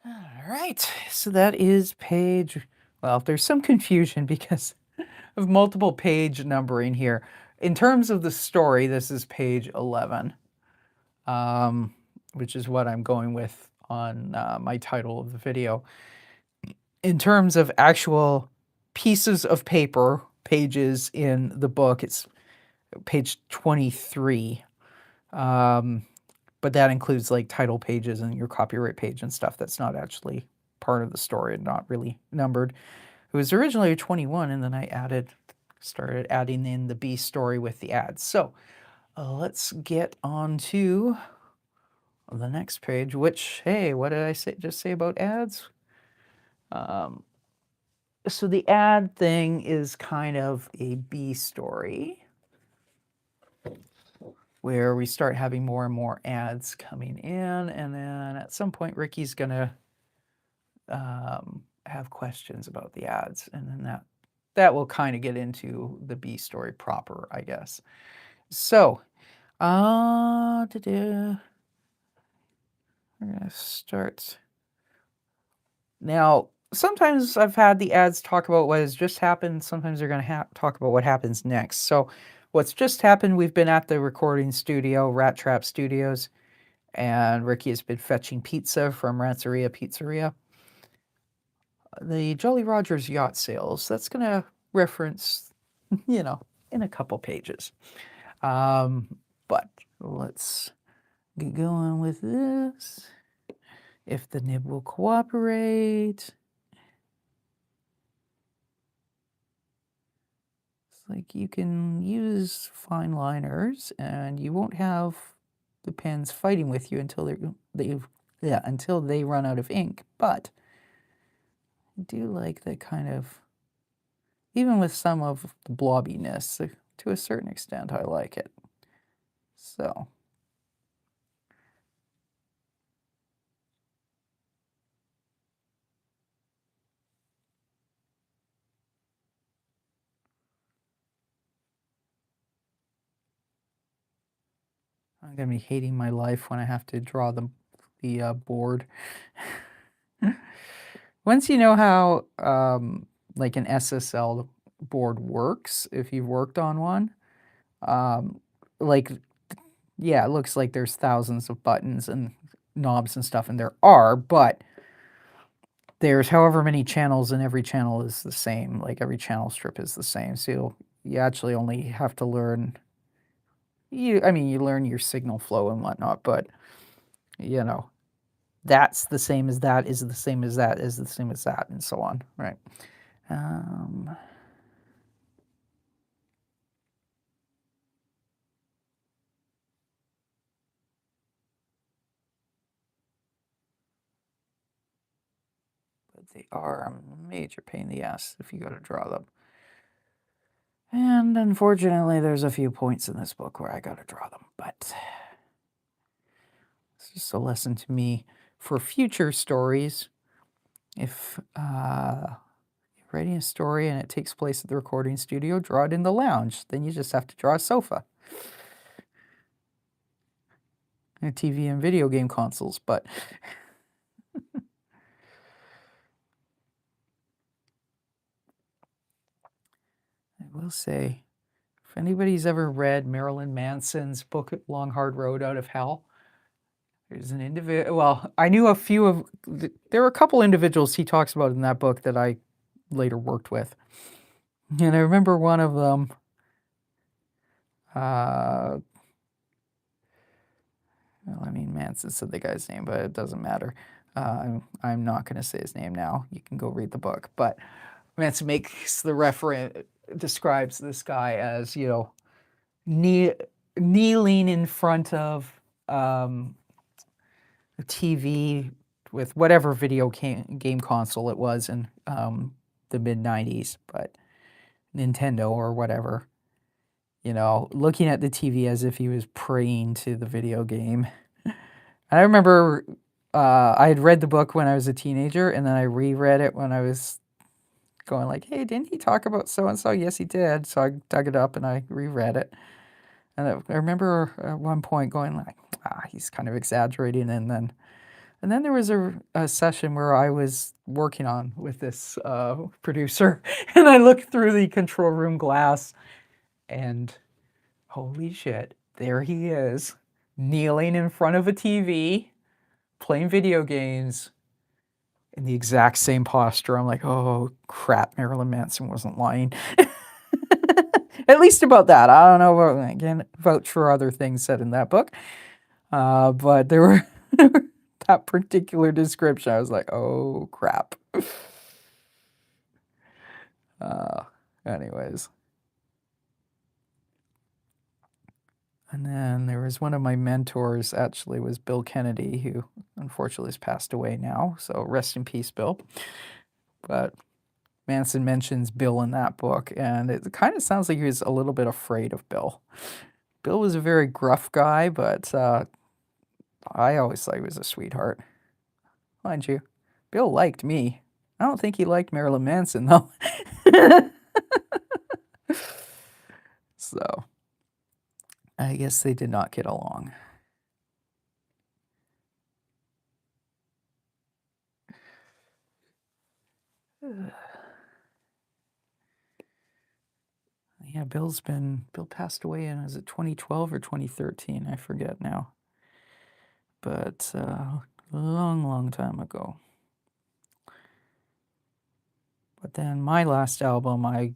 all right. So that is page. Well, there's some confusion because of multiple page numbering here. In terms of the story, this is page 11, which is what I'm going with on my title of the video. In terms of actual pieces of paper, pages in the book, it's page 23. But that includes like title pages and your copyright page and stuff that's not actually part of the story and not really numbered. It was originally 21, and then I started adding in the B story with the ads. So let's get on to On the next page, which, hey, what did I just say about ads? So the ad thing is kind of a B story where we start having more and more ads coming in, and then at some point Ricky's gonna have questions about the ads, and then that will kind of get into the B story proper, I guess. So, we're gonna start now. Sometimes I've had the ads talk about what has just happened. Sometimes they're gonna talk about what happens next. So, what's just happened? We've been at the recording studio, Rat Trap Studios, and Ricky has been fetching pizza from Ranceria Pizzeria. The Jolly Rogers yacht sales, that's going to reference, in a couple pages. But let's get going with this. If the nib will cooperate. It's like you can use fine liners and you won't have the pens fighting with you until until they run out of ink. But I do like the kind of, even with some of the blobbiness, to a certain extent, I like it. So. I'm gonna be hating my life when I have to draw the board. Once you know how like an SSL board works, if you've worked on one, like yeah, it looks like there's thousands of buttons and knobs and stuff, and there are, but there's however many channels, and every channel is the same. Like every channel strip is the same, so you actually only have to learn. You learn your signal flow and whatnot, but you know. That's the same as that is the same as that is the same as that, and so on, right? But they are a major pain in the ass if you got to draw them. And unfortunately, there's a few points in this book where I got to draw them, but it's just a lesson to me for future stories. If you're writing a story and it takes place at the recording studio, draw it in the lounge. Then you just have to draw a sofa. And TV and video game consoles, but I will say, if anybody's ever read Marilyn Manson's book, Long Hard Road Out of Hell, there's an individual, well, I knew a few of, there were a couple individuals he talks about in that book that I later worked with. And I remember one of them, Manson said the guy's name, but it doesn't matter. I'm not going to say his name now. You can go read the book. But Manson makes the reference, describes this guy as, kneeling in front of a TV with whatever video game console it was in the mid-90s, but Nintendo or whatever, looking at the TV as if he was praying to the video game. And I remember I had read the book when I was a teenager, and then I reread it when I was going like, hey, didn't he talk about so-and-so? Yes, he did. So I dug it up and I reread it. And I remember at one point going like, he's kind of exaggerating. And then there was a session where I was working on with this producer, and I looked through the control room glass, and holy shit, there he is, kneeling in front of a TV, playing video games in the exact same posture. I'm like, oh crap, Marilyn Manson wasn't lying. At least about that. I don't know, again, vouch for other things said in that book. But there were that particular description. I was like, oh crap. Anyways. And then there was one of my mentors, actually, was Bill Kennedy, who unfortunately has passed away now. So rest in peace, Bill. But Manson mentions Bill in that book, and it kind of sounds like he was a little bit afraid of Bill. Bill was a very gruff guy, but I always thought he was a sweetheart. Mind you, Bill liked me. I don't think he liked Marilyn Manson, though. So, I guess they did not get along. Yeah, Bill passed away in, is it 2012 or 2013? I forget now. But long, long time ago. But then my last album I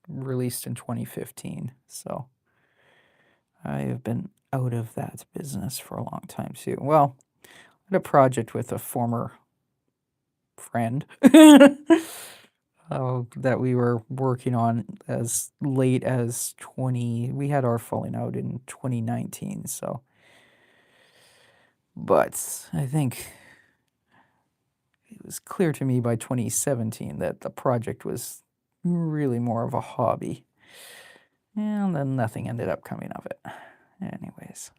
released in 2015, so I have been out of that business for a long time too. Well, I had a project with a former friend that we were working on as late as we had our falling out in 2019, so. But I think it was clear to me by 2017 that the project was really more of a hobby. And then nothing ended up coming of it. Anyways.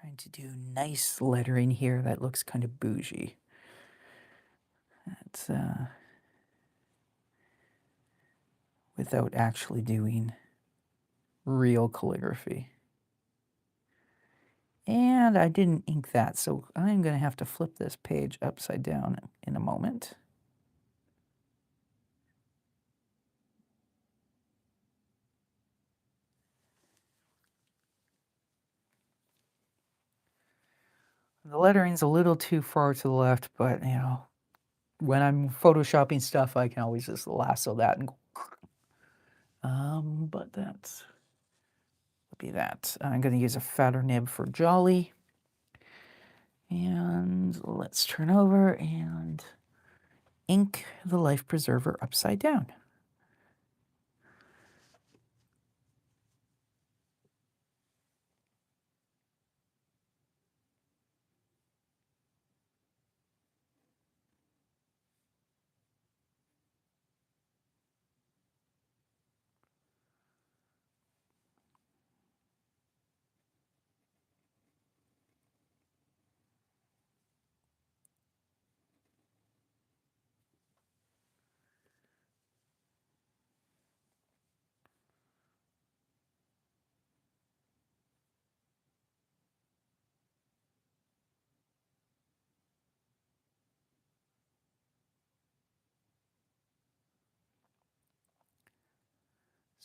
Trying to do nice lettering here that looks kind of bougie. That's without actually doing real calligraphy. And I didn't ink that, so I'm going to have to flip this page upside down in a moment. The lettering's a little too far to the left, but you know, when I'm photoshopping stuff, I can always just lasso that and go. But that's be that. I'm going to use a fatter nib for Jolly. And let's turn over and ink the life preserver upside down.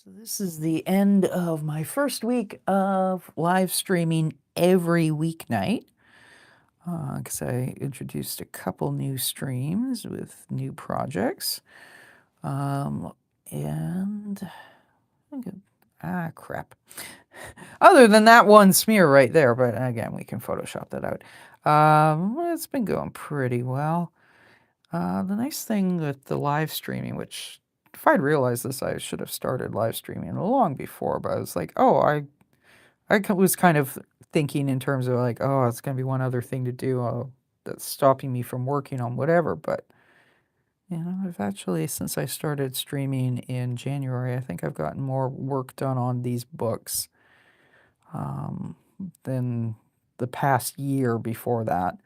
So this is the end of my first week of live streaming every weeknight, because I introduced a couple new streams with new projects. And crap. Other than that one smear right there, but again, we can Photoshop that out. It's been going pretty well. The nice thing with the live streaming, which if I'd realized this, I should have started live streaming long before, but I was like, oh, was kind of thinking in terms of like, oh, it's going to be one other thing to do that's stopping me from working on whatever, but you know, I've actually, since I started streaming in January, I think I've gotten more work done on these books than the past year before that.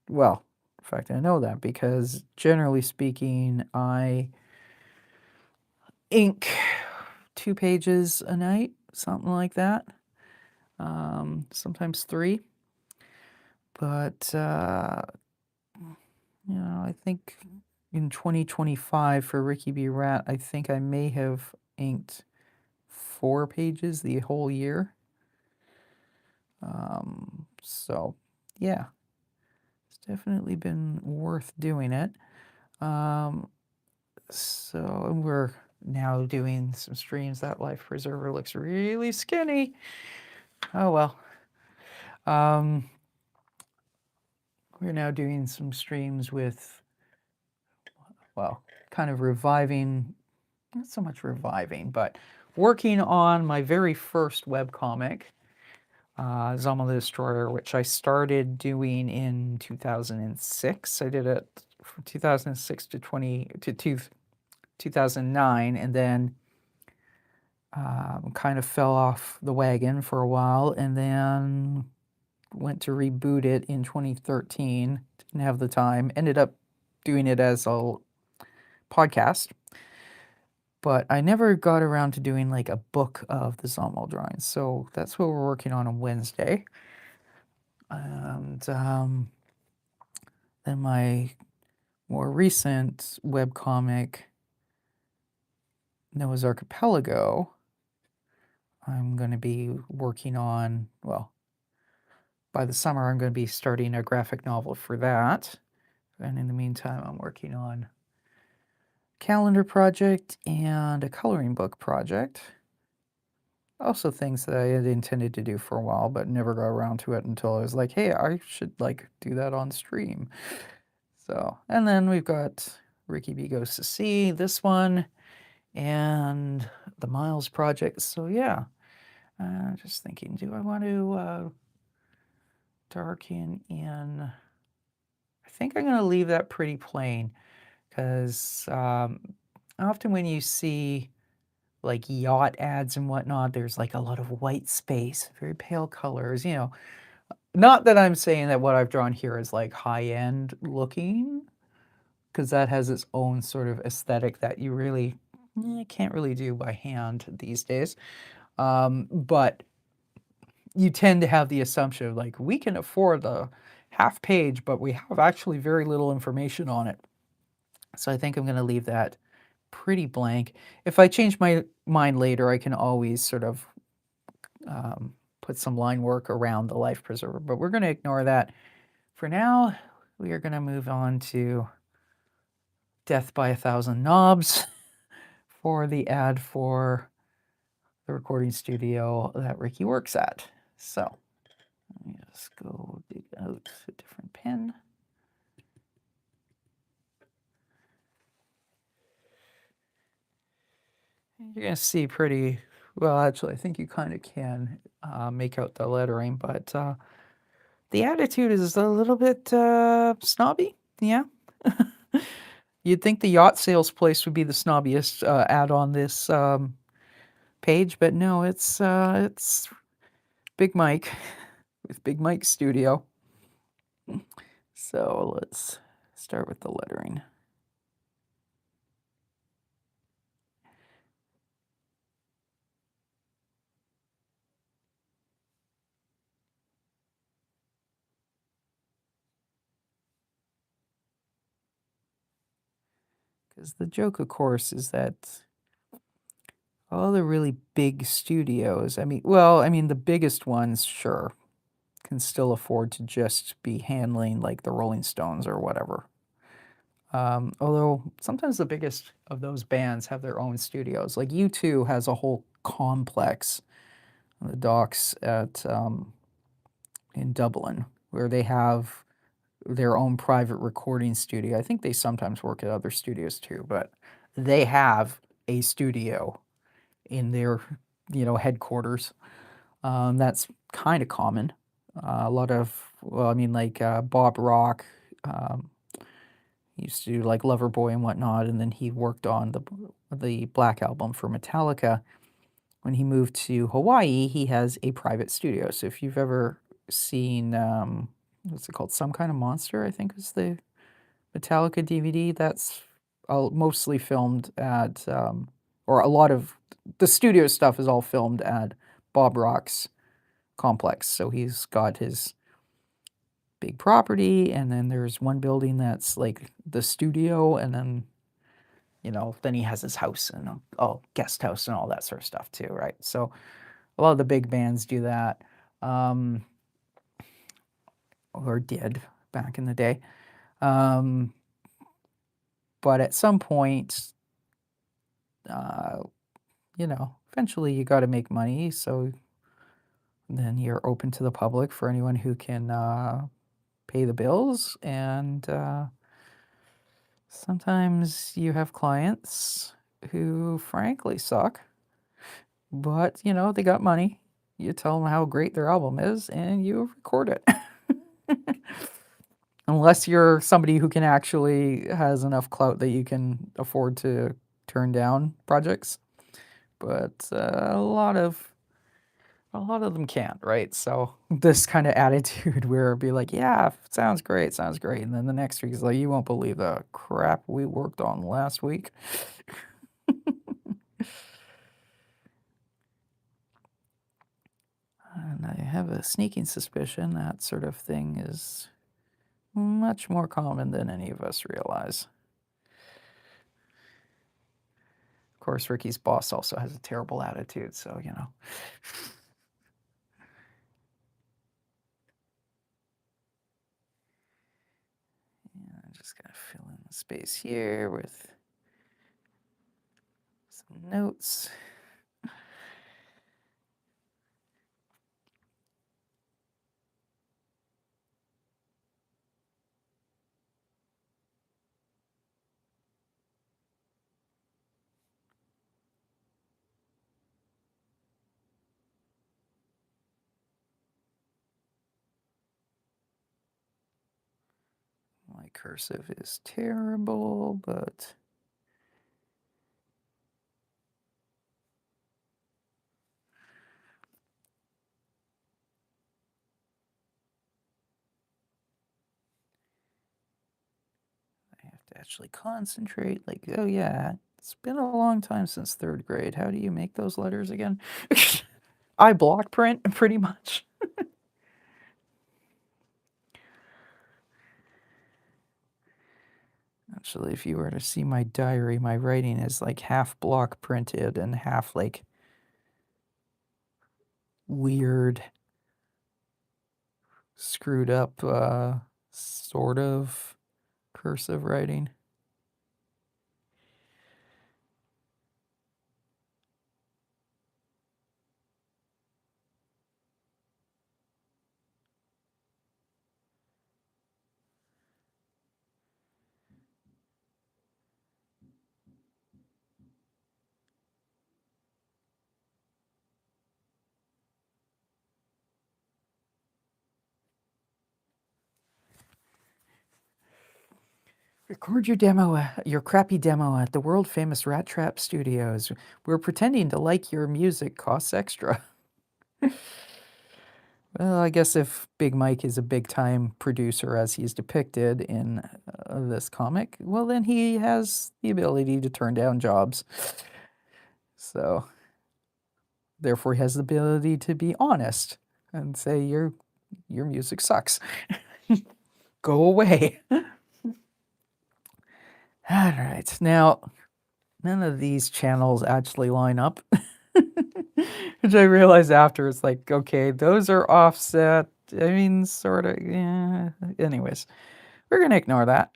Well, in fact, I know that because generally speaking, I ink 2 pages a night, something like that. Sometimes 3. But, you know, I think in 2025 for Ricky B. Rat, I think I may have inked 4 pages the whole year. So, yeah. It's definitely been worth doing it. Um, so we're now doing some streams. That life preserver looks really skinny. Oh well. Um, we're now doing some streams with, well, kind of reviving, not so much reviving, but working on my very first webcomic, Zama the Destroyer, which I started doing in 2006. I did it from 2006 to 2009, and then kind of fell off the wagon for a while, and then went to reboot it in 2013. Didn't have the time. Ended up doing it as a podcast, but I never got around to doing like a book of the Zombie drawings. So that's what we're working on Wednesday. And then my more recent webcomic, Noah's Archipelago, I'm going to be working on, well, by the summer, I'm going to be starting a graphic novel for that. And in the meantime, I'm working on a calendar project and a coloring book project. Also things that I had intended to do for a while, but never got around to it until I was like, hey, I should like do that on stream. So, and then we've got Ricky B Goes to Sea, this one, and the Miles project. So yeah, just thinking, do I want to darken in? I think I'm going to leave that pretty plain because often when you see like yacht ads and whatnot, there's like a lot of white space, very pale colors, you know. Not that I'm saying that what I've drawn here is like high-end looking, because that has its own sort of aesthetic that you really can't really do by hand these days. But you tend to have the assumption of like, we can afford the half page, but we have actually very little information on it. So I think I'm going to leave that pretty blank. If I change my mind later, I can always sort of put some line work around the life preserver, but we're going to ignore that. For now, we are going to move on to Death by a Thousand Knobs for the ad for the recording studio that Ricky works at. So let me just go dig out a different pen. You're going to see pretty, well, actually, I think you kind of can make out the lettering, but the attitude is a little bit snobby, yeah. You'd think the yacht sales place would be the snobbiest ad on this page, but no, it's Big Mike with Big Mike Studio. So let's start with the lettering. Because the joke, of course, is that all the really big studios, I mean, well, I mean, the biggest ones, sure, can still afford to just be handling like the Rolling Stones or whatever. Although sometimes the biggest of those bands have their own studios. Like U2 has a whole complex on the docks at in Dublin where they have their own private recording studio. I think they sometimes work at other studios too, but they have a studio in their, headquarters. That's kind of common. A lot of, well, I mean, like Bob Rock used to do like Loverboy and whatnot, and then he worked on the Black Album for Metallica. When he moved to Hawaii, he has a private studio. So if you've ever seen, what's it called? Some Kind of Monster, I think is the Metallica DVD. That's mostly filmed at, or a lot of the studio stuff is all filmed at Bob Rock's complex. So he's got his big property, and then there's one building that's like the studio, and then then he has his house and guest house and all that sort of stuff too, right? So a lot of the big bands do that, or did. back in the day. Um, but at some point, uh, eventually you got to make money. So then you're open to the public for anyone who can pay the bills. And sometimes you have clients who frankly suck, but they got money. You tell them how great their album is and you record it. Unless you're somebody who can actually has enough clout that you can afford to turn down projects. But a lot of them can't, right? So this kind of attitude where it'd be like, yeah, sounds great. And then the next week is like, you won't believe the crap we worked on last week. And I have a sneaking suspicion that sort of thing is much more common than any of us realize. Of course, Ricky's boss also has a terrible attitude, so. Yeah, I'm just gonna fill in the space here with some notes. My cursive is terrible, but I have to actually concentrate. Like, oh yeah, it's been a long time since third grade. How do you make those letters again? I block print pretty much. Actually, if you were to see my diary, my writing is like half block printed and half like weird, screwed up, sort of cursive writing. Record your demo, your crappy demo at the world famous Rat Trap Studios. We're pretending to like your music costs extra. Well, I guess if Big Mike is a big time producer as he's depicted in this comic, well, then he has the ability to turn down jobs. So, therefore, he has the ability to be honest and say, your music sucks. Go away. All right. Now, none of these channels actually line up. Which I realized after, it's like, okay, those are offset. I mean, sort of, yeah. Anyways, we're going to ignore that.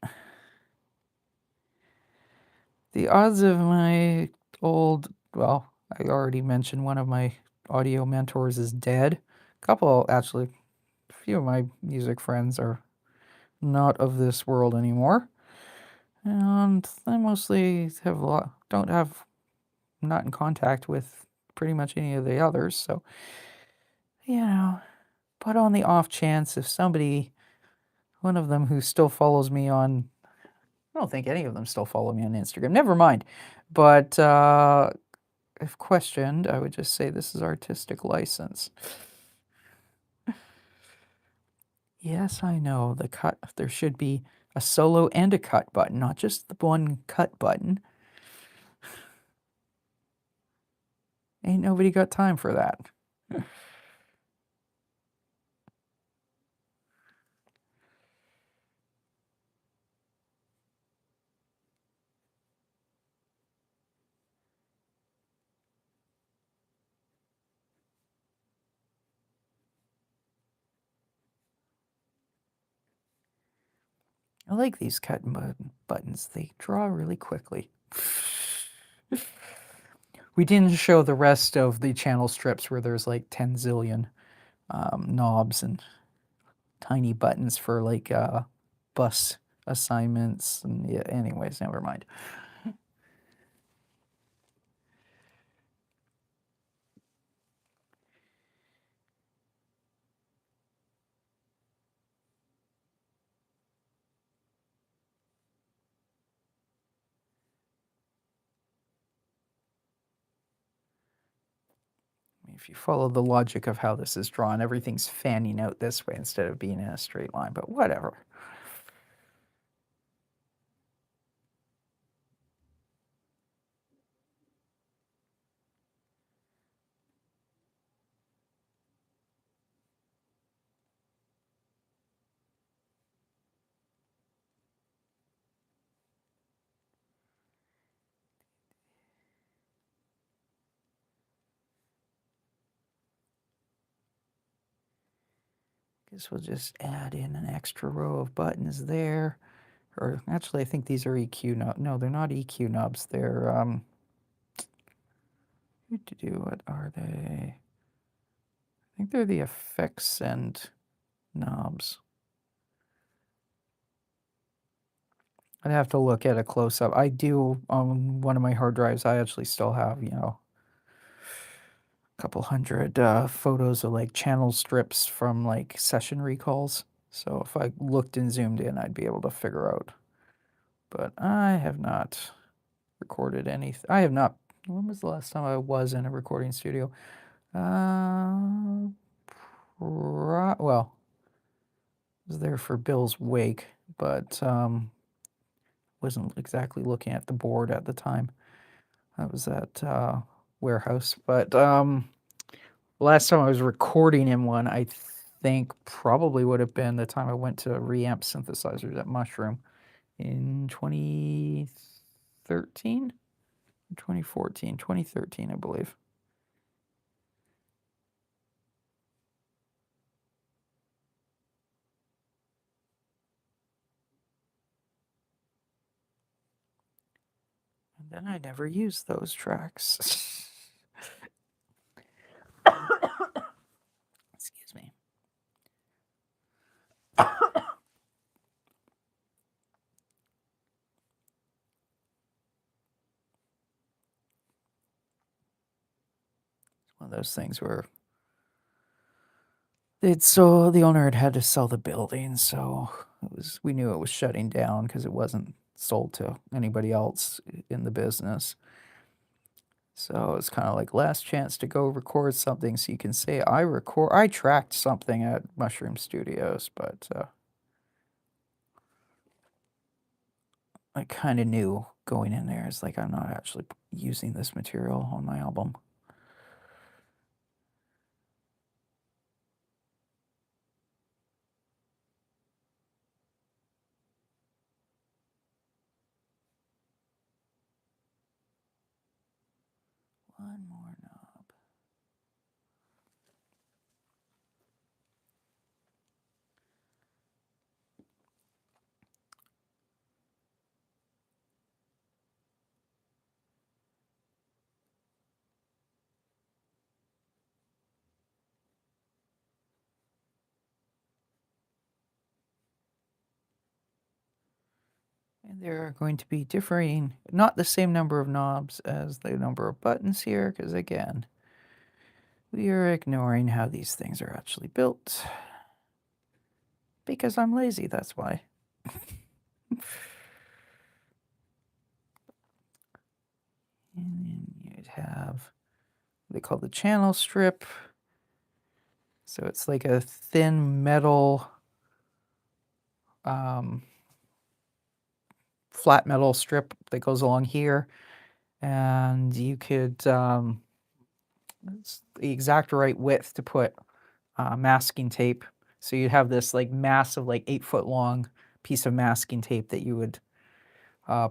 The odds of my well, I already mentioned one of my audio mentors is dead. Actually, a few of my music friends are not of this world anymore. And I mostly not in contact with pretty much any of the others. So, you know, but on the off chance, if one of them who still follows me on, I don't think any of them still follow me on Instagram. Never mind. But if questioned, I would just say this is artistic license. Yes, I know there should be a solo and a cut button, not just the one cut button. Ain't nobody got time for that. I like these buttons. They draw really quickly. We didn't show the rest of the channel strips where there's like 10 zillion knobs and tiny buttons for like bus assignments. And yeah, anyways, never mind. If you follow the logic of how this is drawn, everything's fanning out this way instead of being in a straight line, but whatever. Guess we'll just add in an extra row of buttons there. Or actually, I think these are EQ knobs. No, they're not EQ knobs. They're, what are they? I think they're the effects and knobs. I'd have to look at a close-up. I do, on one of my hard drives, I actually still have, you know, a couple hundred photos of like channel strips from like session recalls. So if I looked and zoomed in, I'd be able to figure out. But I have not recorded anything. I have not. When was the last time I was in a recording studio? Well, I was there for Bill's wake, but wasn't exactly looking at the board at the time. I was at warehouse, but last time I was recording in one, I think probably would have been the time I went to reamp synthesizers at Mushroom in 2013, 2014, 2013, I believe. And then I never used those tracks. Excuse me. It's one of those things where the owner had to sell the building, so we knew it was shutting down because it wasn't sold to anybody else in the business. So it's kind of like last chance to go record something so you can say I tracked something at Mushroom Studios, but I kind of knew going in there, it's like I'm not actually using this material on my album. One more knob. And there are going to be differing, not the same number of knobs as the number of buttons here, because again, we are ignoring how these things are actually built. Because I'm lazy, that's why. And then you'd have what they call the channel strip. So it's like a thin metal, flat metal strip that goes along here. And you could, it's the exact right width to put masking tape. So you'd have this like massive, like 8-foot long piece of masking tape that you would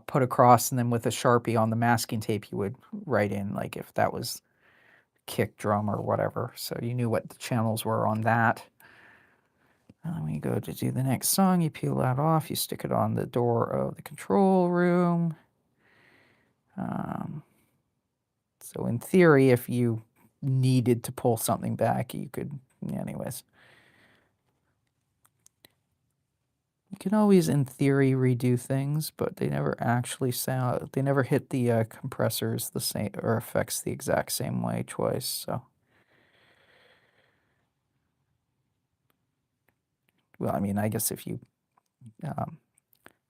put across, and then with a Sharpie on the masking tape, you would write in like if that was kick drum or whatever. So you knew what the channels were on that. And then we go to do the next song. You peel that off. You stick it on the door of the control room. So in theory, if you needed to pull something back, you could, anyways. You can always, in theory, redo things, but they never actually sound, they never hit the compressors the same, or affects the exact same way twice, so. Well, I mean, I guess if you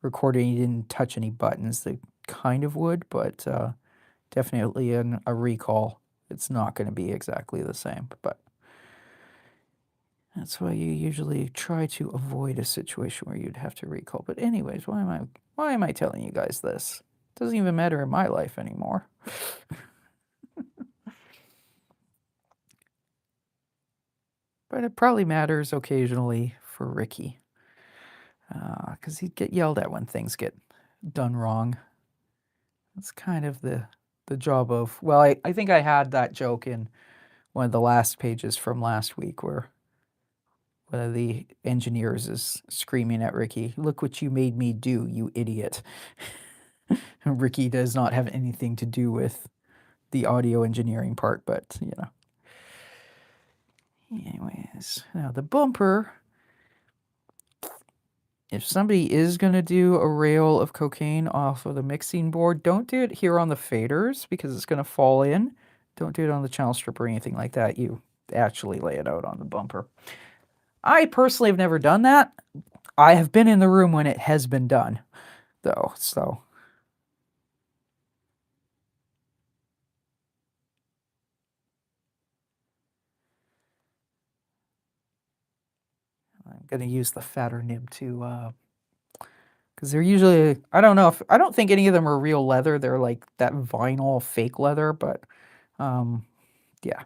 recorded and you didn't touch any buttons, they kind of would, but definitely in a recall, it's not going to be exactly the same, but that's why you usually try to avoid a situation where you'd have to recall. But anyways, why am I telling you guys this? It doesn't even matter in my life anymore. But it probably matters occasionally for Ricky, because he'd get yelled at when things get done wrong. That's kind of the job of, well, I think I had that joke in one of the last pages from last week where one of the engineers is screaming at Ricky, "Look what you made me do, you idiot." Ricky does not have anything to do with the audio engineering part, but you know. Anyways, now the bumper. If somebody is going to do a rail of cocaine off of the mixing board, don't do it here on the faders because it's going to fall in. Don't do it on the channel strip or anything like that. You actually lay it out on the bumper. I personally have never done that. I have been in the room when it has been done, though, so. I'm going to use the fatter nib to, because they're usually, I don't think any of them are real leather. They're like that vinyl fake leather, but yeah.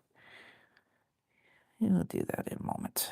We'll do that in a moment.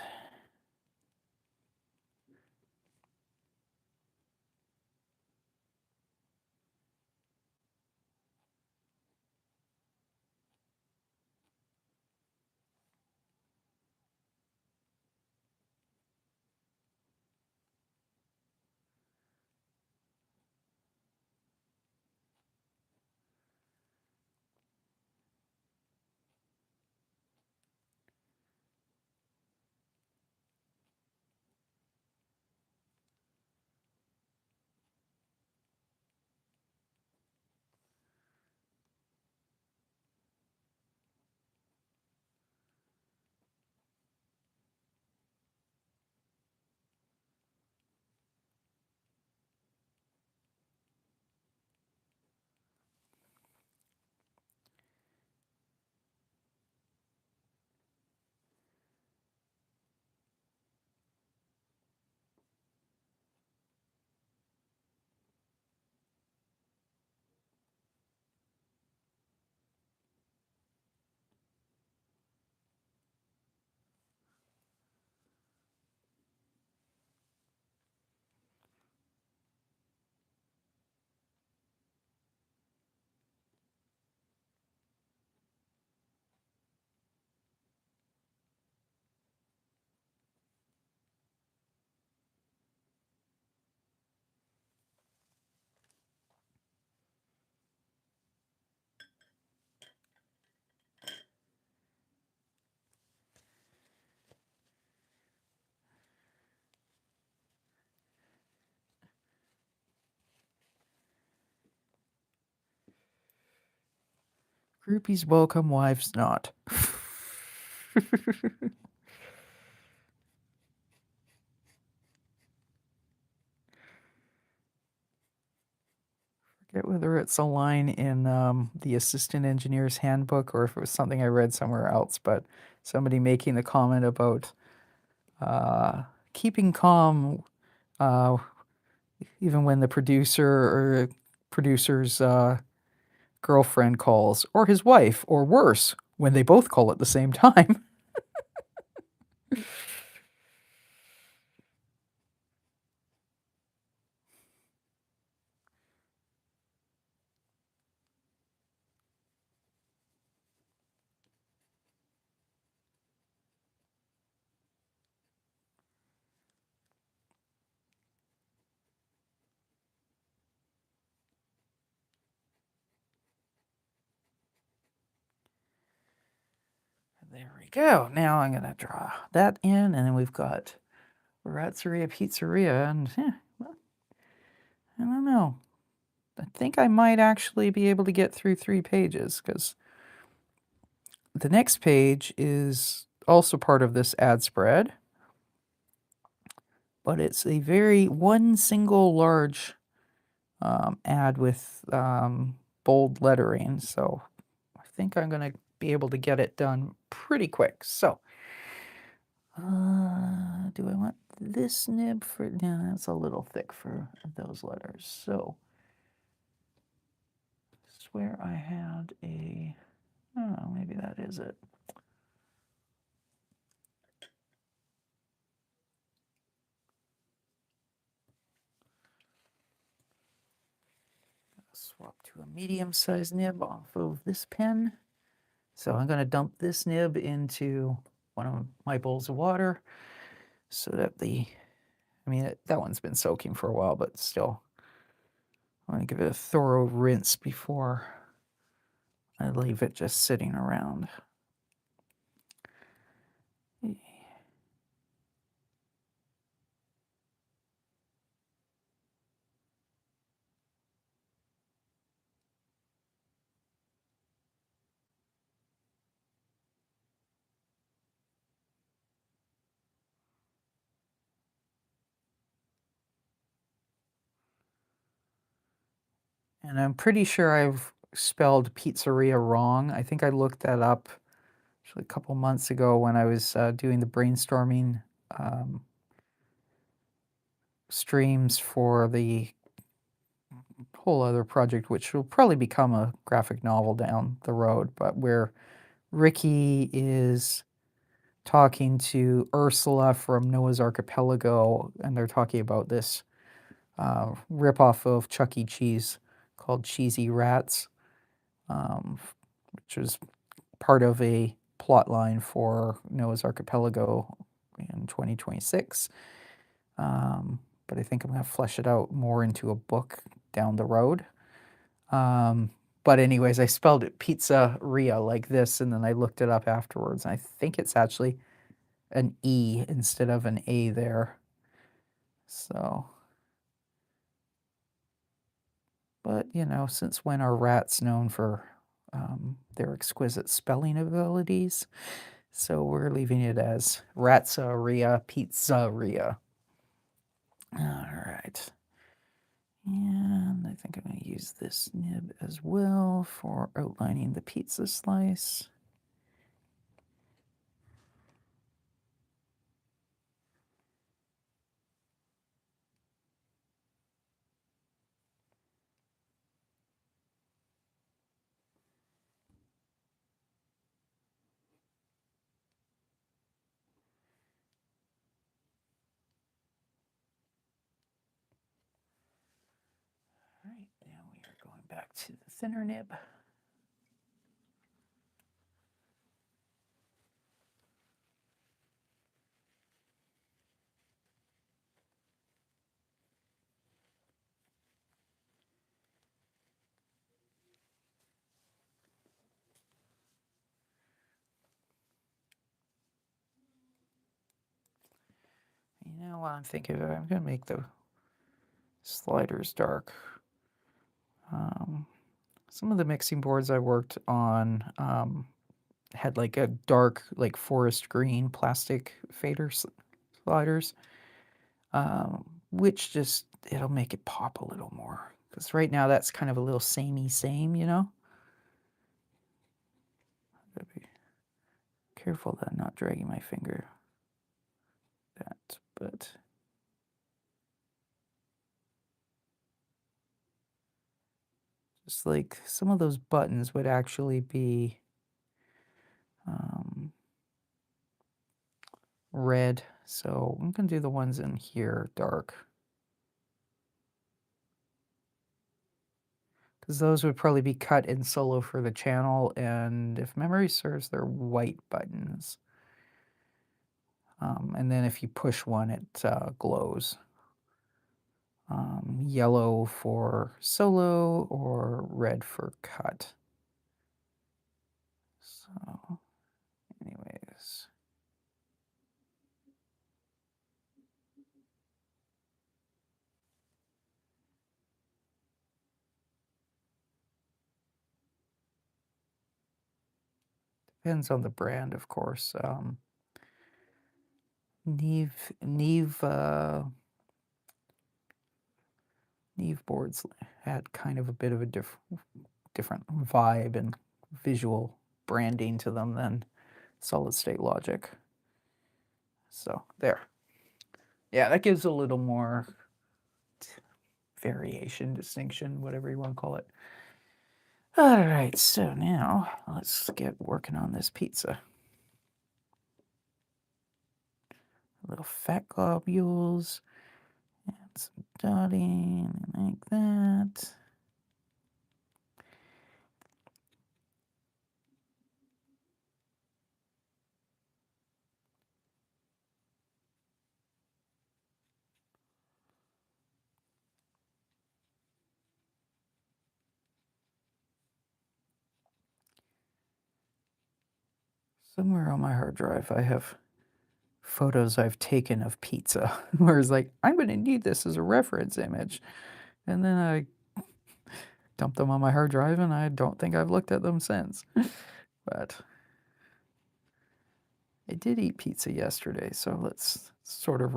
Groupies welcome, wives not. Forget whether it's a line in the assistant engineer's handbook or if it was something I read somewhere else, but somebody making the comment about keeping calm uh, even when the producer or producer's girlfriend calls, or his wife, or worse, when they both call at the same time. there we go. Now I'm gonna draw that in, and then we've got Ratzeria Pizzeria, and well, I don't know. I think I might actually be able to get through 3 pages, because the next page is also part of this ad spread, but it's a one single large ad with bold lettering, so I think I'm going to be able to get it done pretty quick. So, do I want this nib for... No, that's a little thick for those letters. So, I swear I had a... Oh, maybe that is it. Swap to a medium-sized nib off of this pen. So I'm going to dump this nib into one of my bowls of water so that I mean, that one's been soaking for a while, but still, I want to give it a thorough rinse before I leave it just sitting around. And I'm pretty sure I've spelled pizzeria wrong. I think I looked that up actually a couple months ago when I was doing the brainstorming streams for the whole other project, which will probably become a graphic novel down the road, but where Ricky is talking to Ursula from Noah's Archipelago, and they're talking about this ripoff of Chuck E. Cheese called Cheesy Rats, which is part of a plot line for Noah's Archipelago in 2026. But I think I'm going to flesh it out more into a book down the road. But anyways, I spelled it pizzeria like this, and then I looked it up afterwards, and I think it's actually an E instead of an A there. So, but you know, since when are rats known for their exquisite spelling abilities? So we're leaving it as Ratzeria Pizzeria. All right. And I think I'm going to use this nib as well for outlining the pizza slice. All right, now we are going back to the thinner nib. You know what I'm thinking of? I'm going to make the sliders dark. Some of the mixing boards I worked on had like a dark, like forest green plastic fader sliders, which just, it'll make it pop a little more. Because right now that's kind of a little samey same, you know? Gotta be careful that I'm not dragging my finger. That, but... Just like some of those buttons would actually be red. So I'm going to do the ones in here dark. Because those would probably be cut in solo for the channel. And if memory serves, they're white buttons. And then if you push one, it glows. Yellow for solo or red for cut. So, Anyways. Depends on the brand, of course. Neve Neve boards had kind of a bit of a different vibe and visual branding to them than solid state logic. So there. Yeah, that gives a little more variation, distinction, whatever you want to call it. All right, so now let's get working on this pizza. Little fat globules and some dotting like that. Somewhere on my hard drive, I have photos I've taken of pizza, where it's like, I'm going to need this as a reference image. And then I dumped them on my hard drive, and I don't think I've looked at them since. But I did eat pizza yesterday, so let's sort of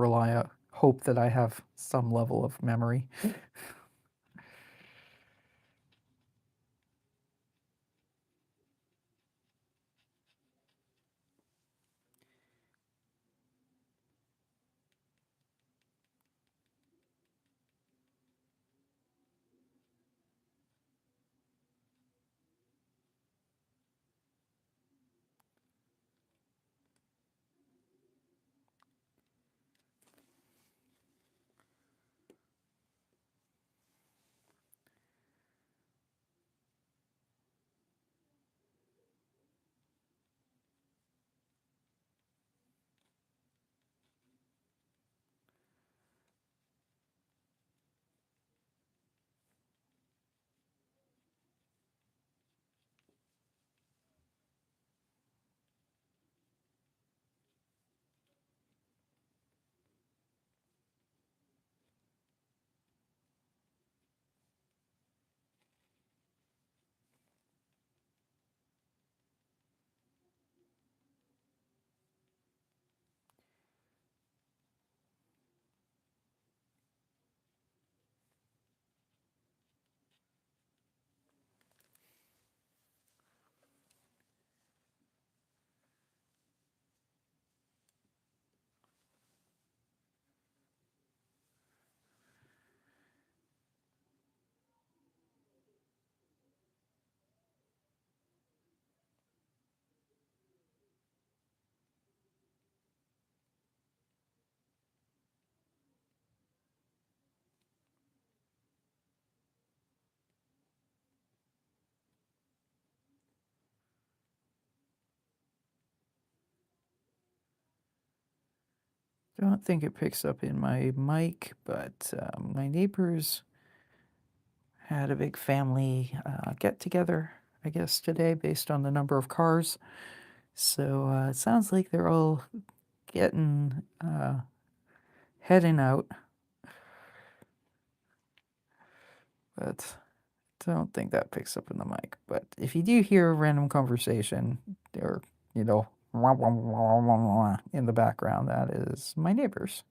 hope that I have some level of memory. Don't think it picks up in my mic, but my neighbors had a big family get together, I guess, today based on the number of cars. So it sounds like they're all getting heading out, but don't think that picks up in the mic. But if you do hear a random conversation or, you know, in the background, that is my neighbors.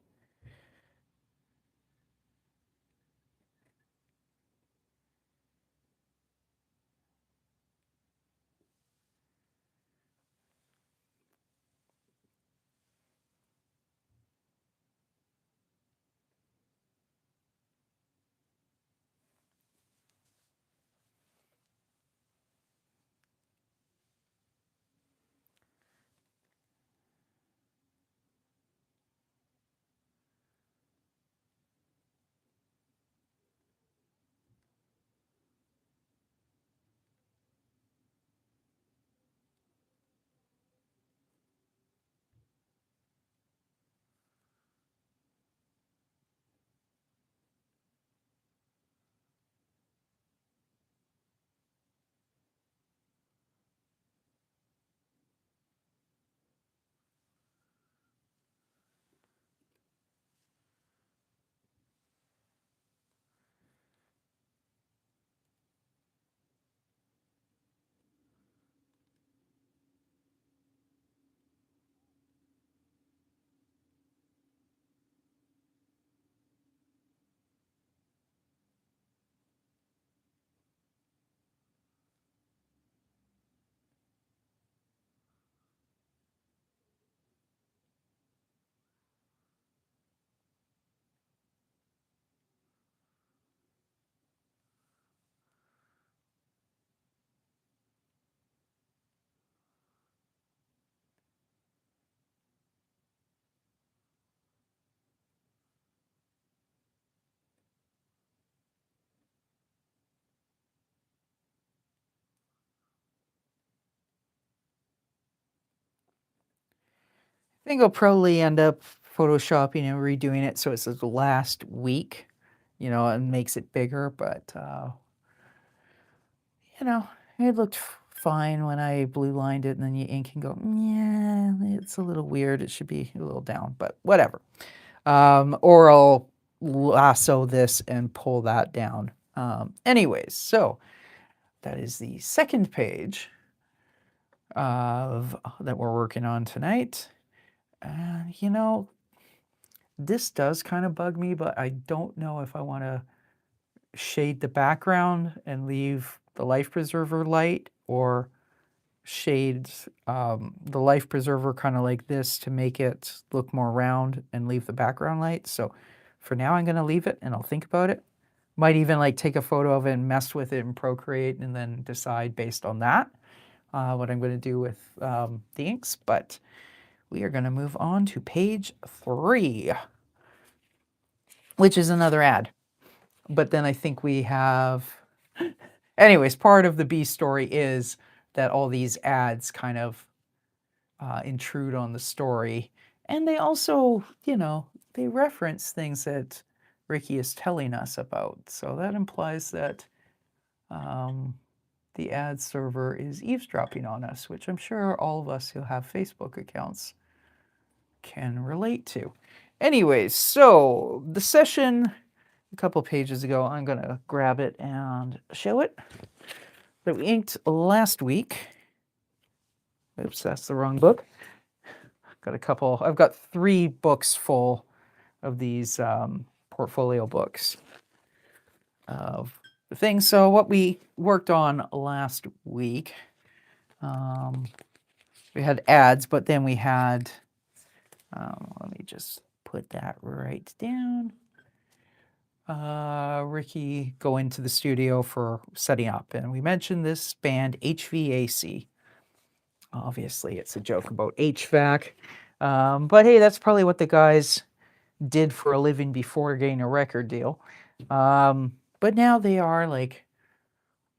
think I'll probably end up photoshopping and redoing it so it's the last week, and makes it bigger, but, you know, it looked fine when I blue lined it, and then you ink and go, yeah, it's a little weird. It should be a little down, but whatever. Or I'll lasso this and pull that down. Anyways, so that is the second page of that we're working on tonight. And this does kind of bug me, but I don't know if I want to shade the background and leave the life preserver light, or shade the life preserver kind of like this to make it look more round and leave the background light. So for now, I'm going to leave it and I'll think about it. Might even like take a photo of it and mess with it in Procreate and then decide based on that what I'm going to do with the inks. But we are going to move on to page 3, which is another ad. But then I think we have, anyways, part of the B story is that all these ads kind of intrude on the story. And they also, they reference things that Ricky is telling us about. So that implies that the ad server is eavesdropping on us, which I'm sure all of us who have Facebook accounts can relate to. Anyways, so the session a couple pages ago, I'm going to grab it and show it, that we inked last week. Oops, that's the wrong book. I've got 3 books full of these portfolio books of the things. So what we worked on last week, we had ads, but then we had, let me just put that right down. Ricky go into the studio for setting up, and we mentioned this band HVAC. Obviously, it's a joke about HVAC, but hey, that's probably what the guys did for a living before getting a record deal. But now they are like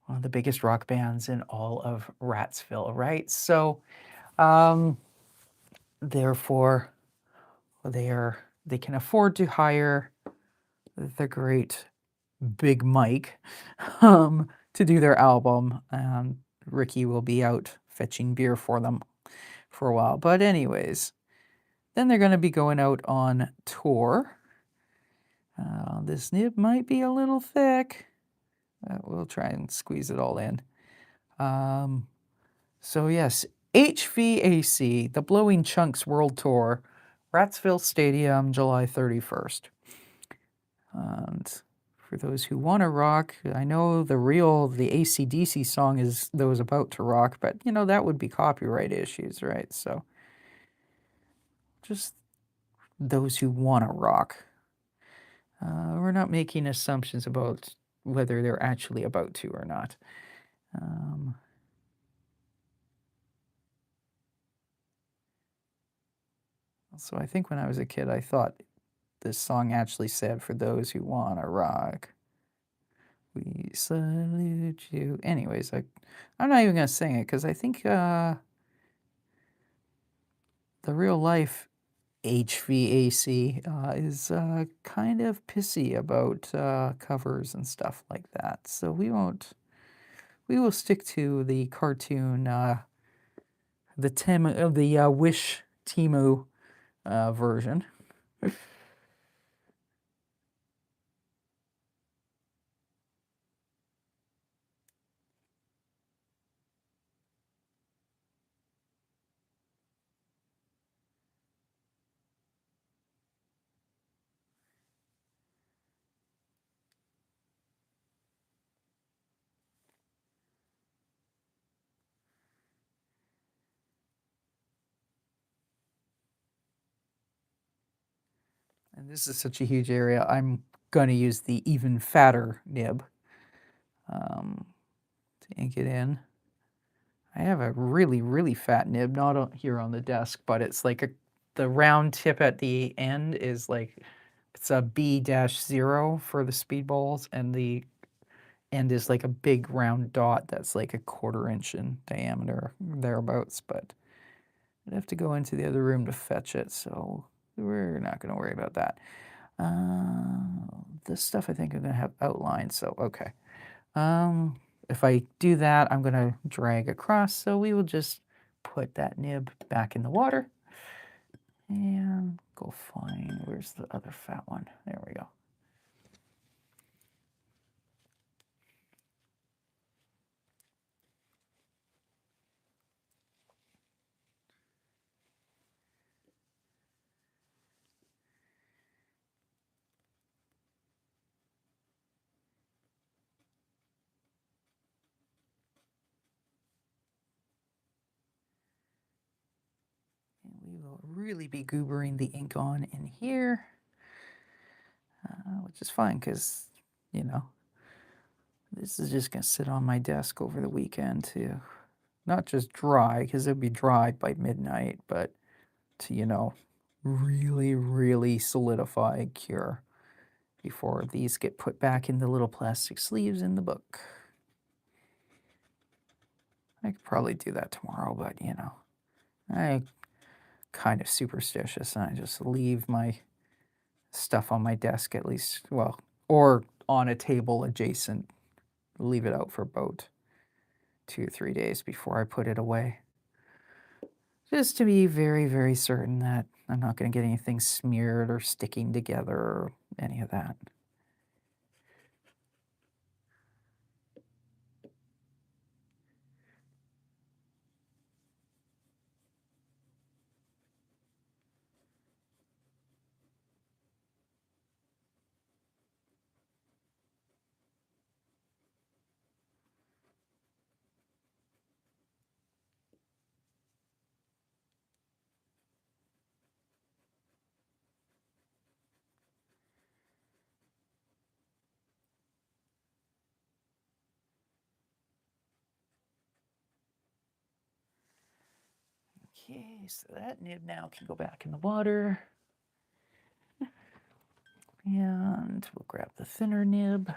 one of the biggest rock bands in all of Ratsville, right? So, therefore, they can afford to hire the great Big Mike to do their album. Ricky will be out fetching beer for them for a while. But anyways, then they're going to be going out on tour. This nib might be a little thick. We'll try and squeeze it all in. So yes, HVAC, the Blowing Chunks World Tour, Ratsville Stadium, July 31st. And for those who want to rock, I know the AC/DC song is Those About to Rock, but that would be copyright issues, right? So just those who want to rock. We're not making assumptions about whether they're actually about to or not. So I think when I was a kid, I thought this song actually said, for those who want to rock, we salute you. Anyways, I'm not even going to sing it because I think the real life HVAC is kind of pissy about covers and stuff like that. So we will stick to the cartoon, the Wish Timu version. And this is such a huge area, I'm going to use the even fatter nib to ink it in. I have a really, really fat nib, not here on the desk, but it's like the round tip at the end is like, it's a B-0 for the speedballs, and the end is like a big round dot that's like a 1/4 inch in diameter, thereabouts. But I'd have to go into the other room to fetch it, so we're not going to worry about that. This stuff I think I'm going to have outlined, so okay. If I do that, I'm going to drag across, so we will just put that nib back in the water and go find, where's the other fat one? There we go. And we will really be goobering the ink on in here, which is fine because, you know, this is just going to sit on my desk over the weekend to not just dry, because it'll be dry by midnight, but to, you know, really, really solidify, cure before these get put back in the little plastic sleeves in the book. I could probably do that tomorrow, but, you know, I'm kind of superstitious and I just leave my stuff on my desk at least, well, or on a table adjacent, leave it out for about 2 or 3 days before I put it away. Just to be very, very certain that I'm not going to get anything smeared or sticking together or any of that. Okay, so that nib now can go back in the water. And we'll grab the thinner nib.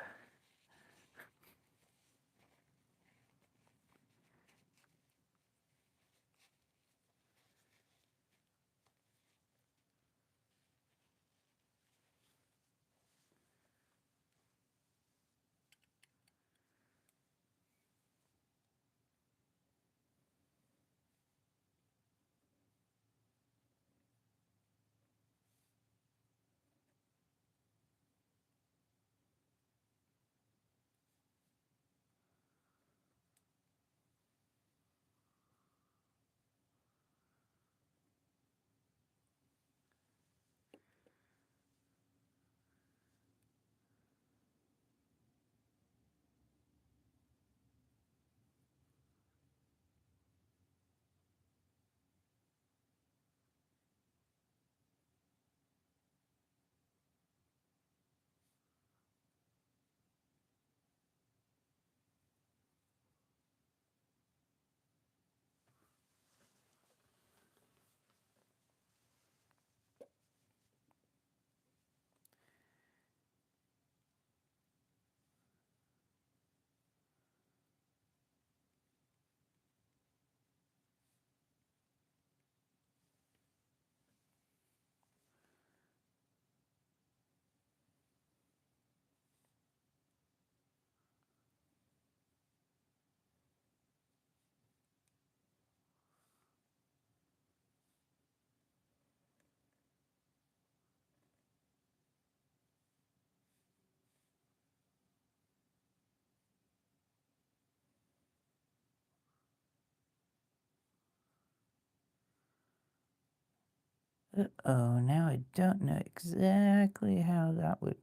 Uh-oh, now I don't know exactly how that would...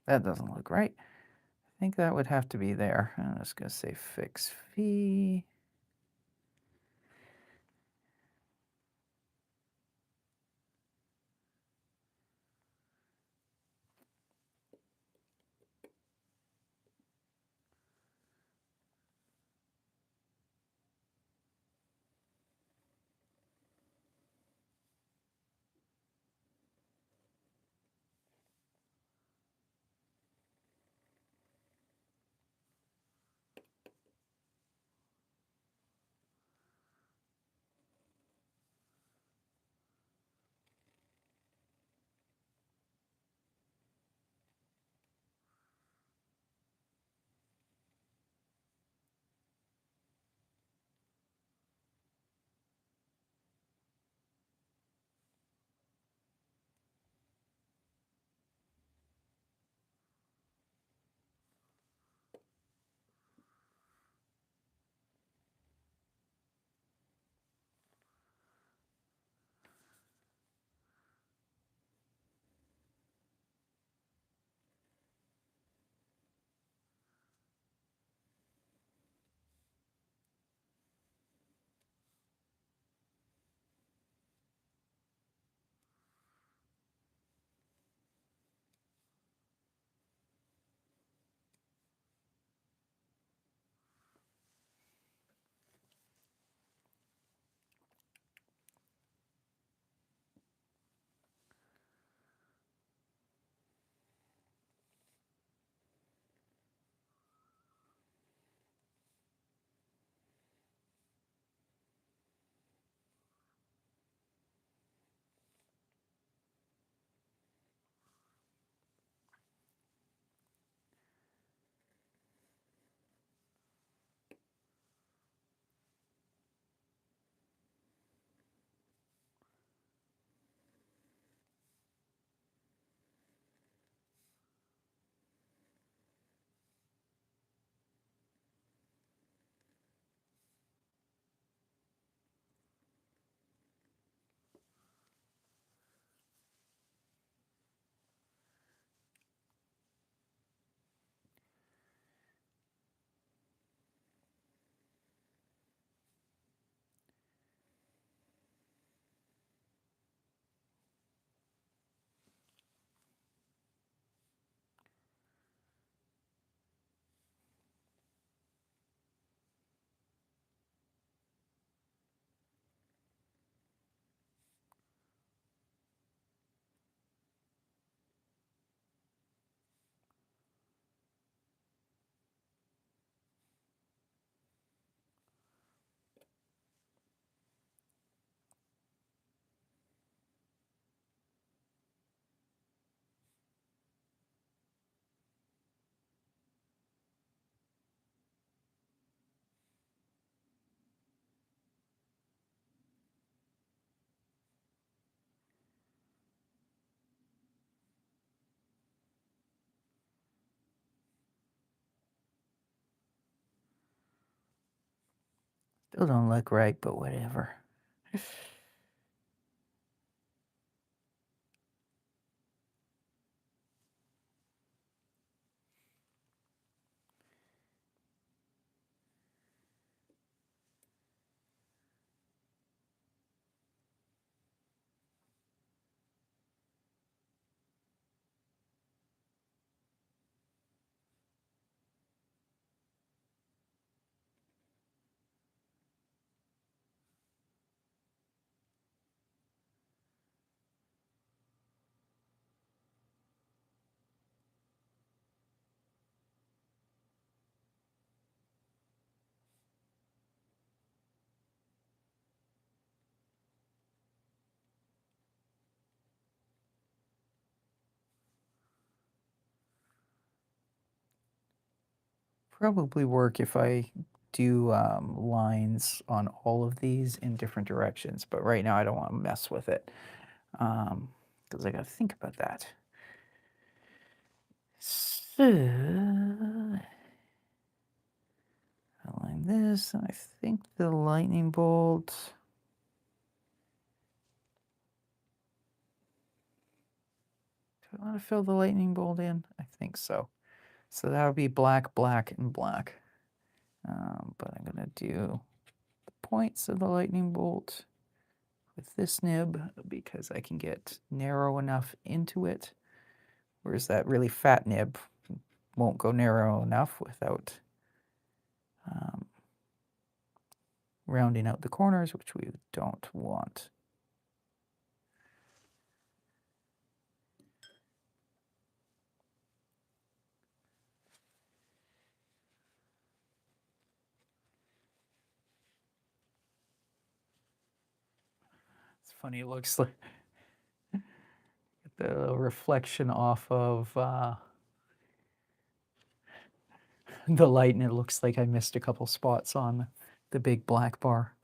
That doesn't look right. I think that would have to be there. I'm just going to say fix fee. Still don't look right, but whatever. Probably work if I do lines on all of these in different directions, but right now I don't want to mess with it because I got to think about that. So, align this, and I think the lightning bolt. Do I want to fill the lightning bolt in? I think so. So that would be black, black, and black. But I'm going to do the points of the lightning bolt with this nib because I can get narrow enough into it, whereas that really fat nib won't go narrow enough without rounding out the corners, which we don't want. It's funny, it looks like the reflection off of the light, and it looks like I missed a couple spots on the big black bar.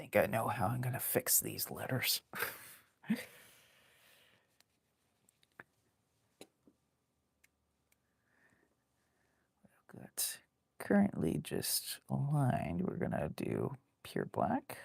think I know how I'm going to fix these letters. Good. Currently just aligned. We're going to do pure black.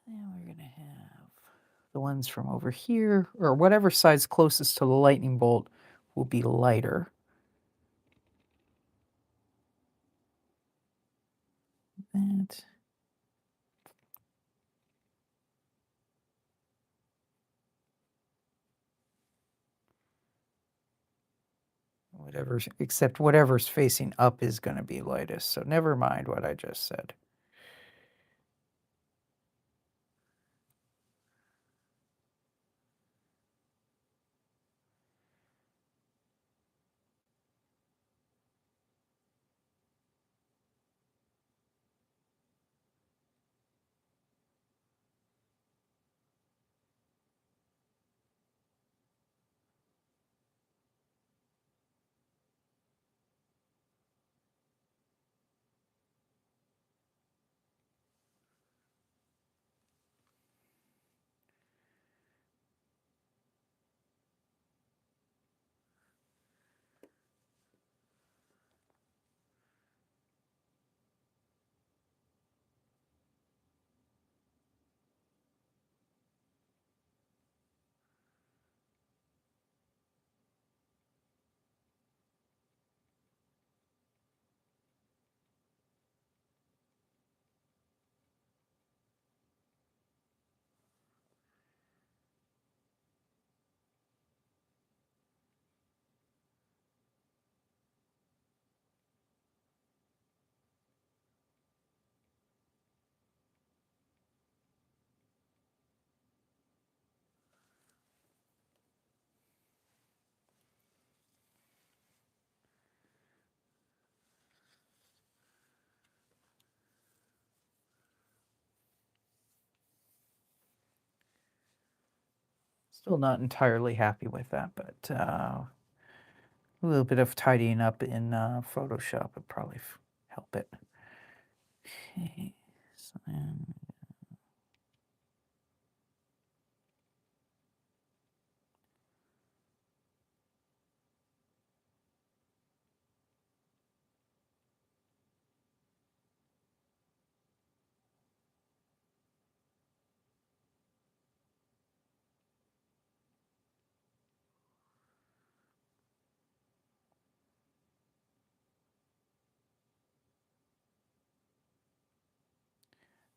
And we're going to have the ones from over here, or whatever side's closest to the lightning bolt, will be lighter. That. Except whatever's facing up is going to be lightest. So never mind what I just said. Still not entirely happy with that, but a little bit of tidying up in Photoshop would probably help it. Okay, so then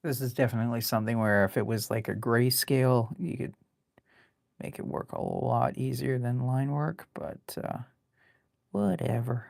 this is definitely something where if it was like a grayscale, you could make it work a lot easier than line work, but whatever.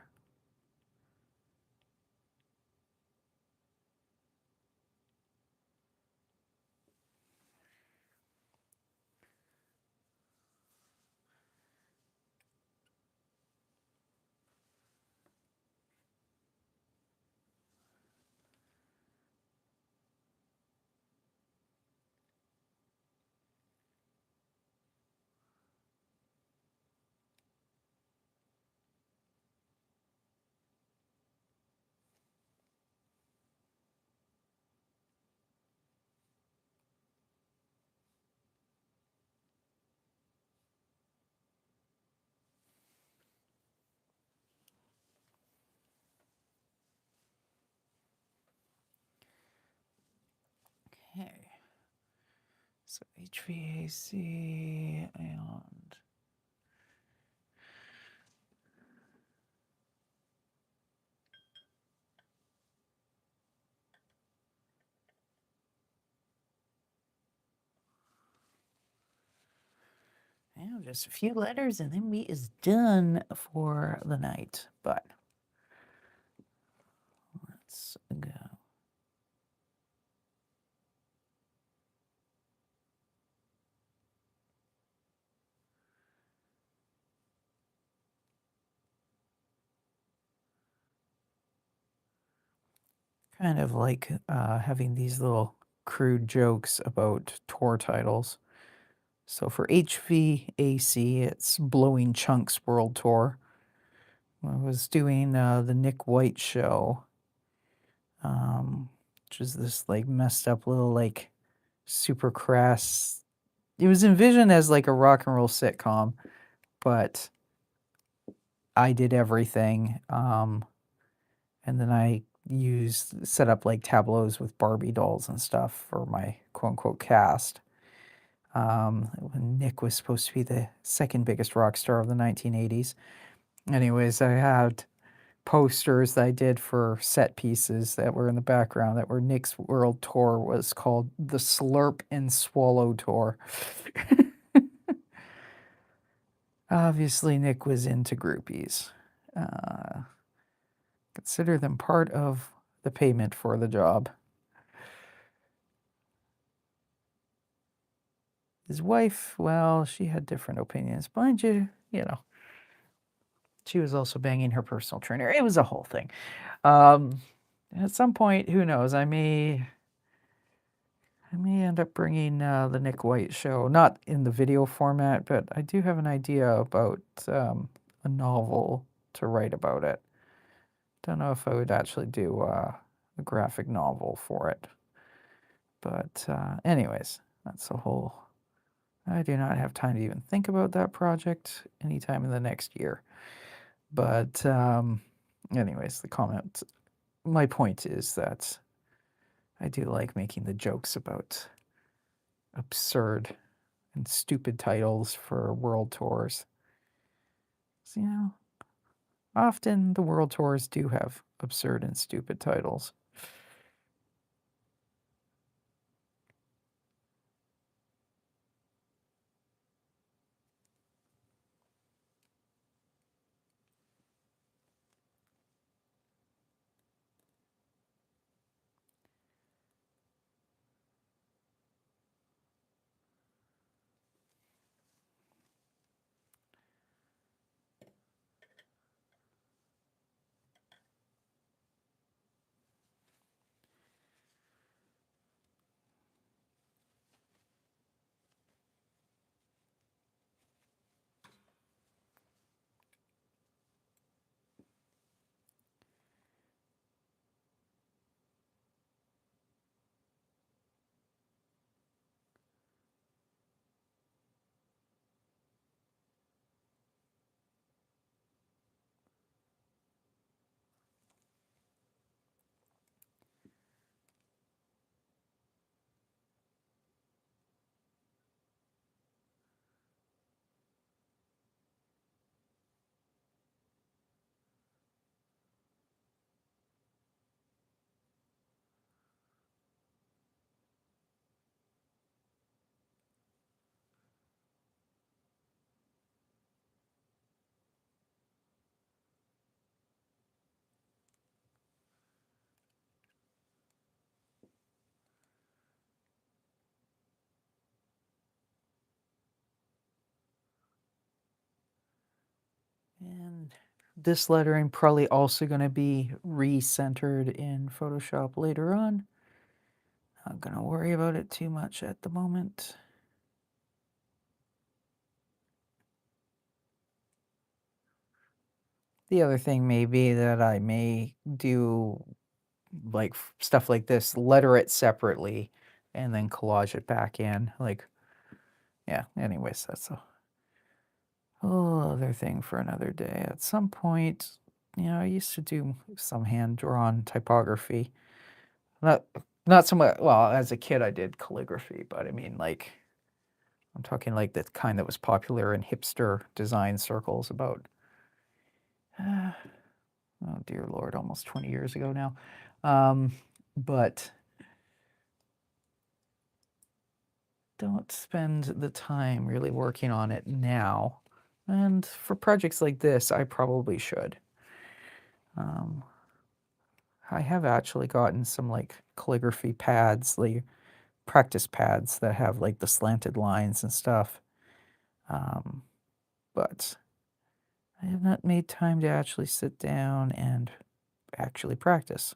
So HVAC and yeah, just a few letters and then we is done for the night. But let's go. Kind of like having these little crude jokes about tour titles. So for HVAC, it's Blowing Chunks World Tour. I was doing the Nick White show, which is this like messed up little like super crass. It was envisioned as like a rock and roll sitcom, but I did everything. And then I set up like tableaus with Barbie dolls and stuff for my quote unquote cast. When Nick was supposed to be the second biggest rock star of the 1980s. Anyways, I had posters that I did for set pieces that were in the background that were Nick's world tour was called the Slurp and Swallow Tour. Obviously, Nick was into groupies. Consider them part of the payment for the job. His wife, well, she had different opinions. Mind you, she was also banging her personal trainer. It was a whole thing. At some point, who knows? I may end up bringing the Nick White show, not in the video format, but I do have an idea about a novel to write about it. Don't know if I would actually do a graphic novel for it. But anyways, that's a whole. I do not have time to even think about that project anytime in the next year. But anyways, my point is that I do like making the jokes about absurd and stupid titles for world tours. So, often the world tours do have absurd and stupid titles. And this lettering probably also going to be recentered in Photoshop later on. Not going to worry about it too much at the moment. The other thing may be that I may do like stuff like this, letter it separately, and then collage it back in. Like, yeah, anyways, that's a whole other thing for another day. At some point, I used to do some hand-drawn typography. Not not so much, well, as a kid I did calligraphy, but I mean like I'm talking like the kind that was popular in hipster design circles about, oh dear Lord, almost 20 years ago now. But don't spend the time really working on it now. And for projects like this, I probably should. I have actually gotten some like calligraphy pads, like practice pads that have like the slanted lines and stuff. But I have not made time to actually sit down and actually practice.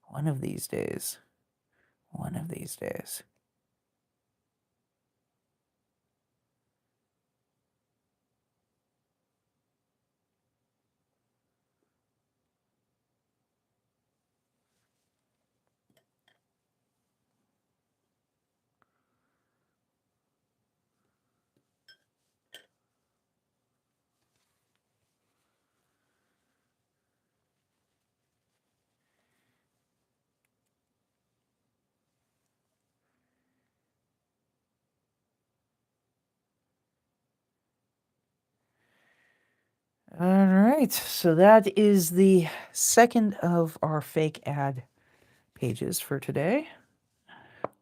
One of these days. One of these days. All right, so that is the second of our fake ad pages for today.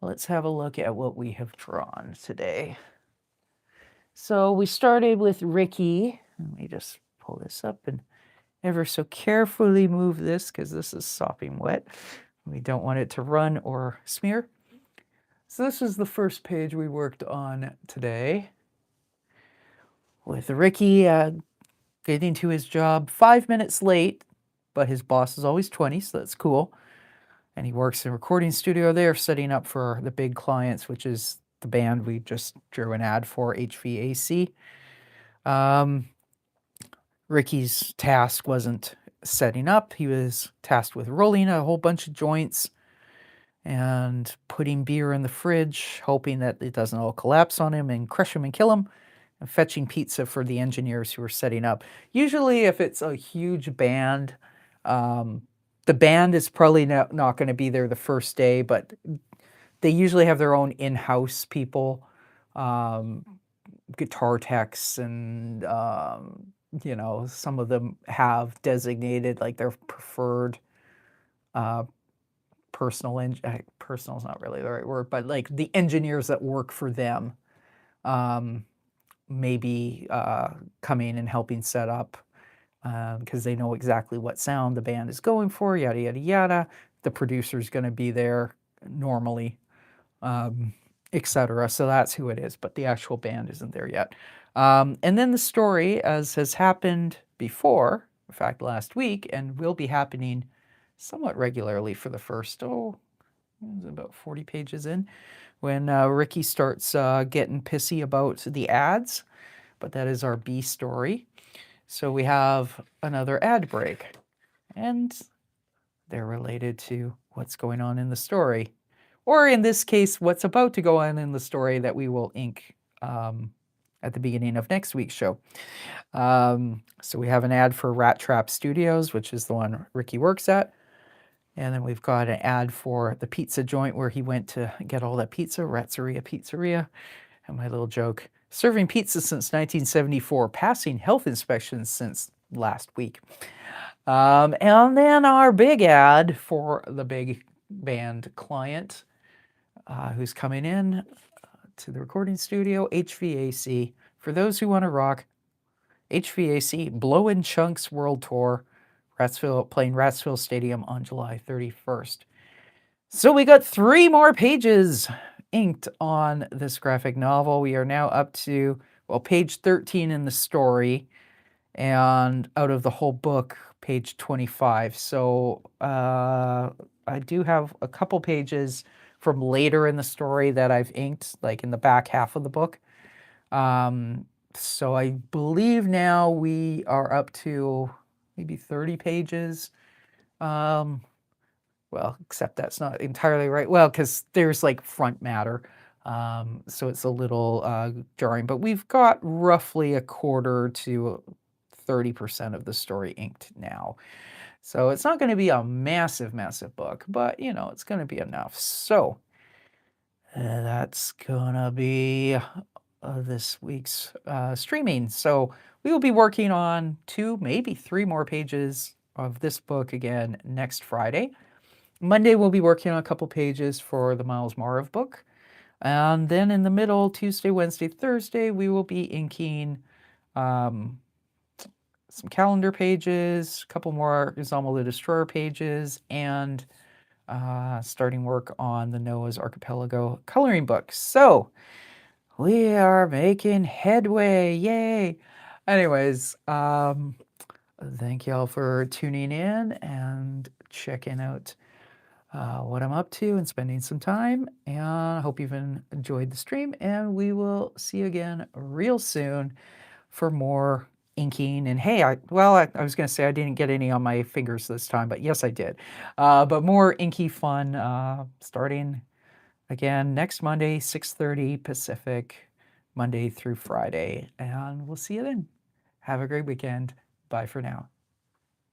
Let's have a look at what we have drawn today. So we started with Ricky. Let me just pull this up and ever so carefully move this because this is sopping wet. We don't want it to run or smear. So this is the first page we worked on today with Ricky getting to his job 5 minutes late, but his boss is always 20, so that's cool. And he works in a recording studio there, setting up for the big clients, which is the band we just drew an ad for, HVAC. Ricky's task wasn't setting up. He was tasked with rolling a whole bunch of joints and putting beer in the fridge, hoping that it doesn't all collapse on him and crush him and kill him, and fetching pizza for the engineers who are setting up. Usually, if it's a huge band, the band is probably not going to be there the first day, but they usually have their own in-house people, guitar techs, and some of them have designated like their preferred personal personal is not really the right word, but like the engineers that work for them, maybe coming and helping set up because they know exactly what sound the band is going for, yada yada yada. The producer's going to be there normally, etc. So that's who it is, but the actual band isn't there yet. And then the story, as has happened before, in fact, last week, and will be happening somewhat regularly for the first, about 40 pages in, when Ricky starts getting pissy about the ads, but that is our B story. So we have another ad break, and they're related to what's going on in the story. Or in this case, what's about to go on in the story that we will ink at the beginning of next week's show. So we have an ad for Rat Trap Studios, which is the one Ricky works at. And then we've got an ad for the pizza joint where he went to get all that pizza, Ratzeria Pizzeria. And my little joke, serving pizza since 1974, passing health inspections since last week. And then our big ad for the big band client who's coming in to the recording studio, HVAC. For those who want to rock, HVAC Blow-in Chunks World Tour, playing Ratsville Stadium on July 31st. So we got 3 more pages inked on this graphic novel. We are now up to, page 13 in the story, and out of the whole book, page 25. So I do have a couple pages from later in the story that I've inked, like in the back half of the book. So I believe now we are up to maybe 30 pages. Except that's not entirely right. Well, because there's like front matter. So it's a little jarring, but we've got roughly a quarter to 30% of the story inked now. So it's not going to be a massive, massive book, but it's going to be enough. So that's gonna be this week's streaming. So we will be working on 2, maybe 3 more pages of this book again next Friday. Monday, we'll be working on a couple pages for the Miles Marv book. And then in the middle, Tuesday, Wednesday, Thursday, we will be inking some calendar pages, a couple more Uzama the Destroyer pages, and starting work on the Noah's Archipelago coloring book. So we are making headway. Yay. Anyways, thank y'all for tuning in and checking out what I'm up to and spending some time. And I hope you've enjoyed the stream. And we will see you again real soon for more inking. And hey, I was going to say I didn't get any on my fingers this time, but yes, I did. But more inky fun starting again next Monday, 6:30 Pacific, Monday through Friday. And we'll see you then. Have a great weekend. Bye for now.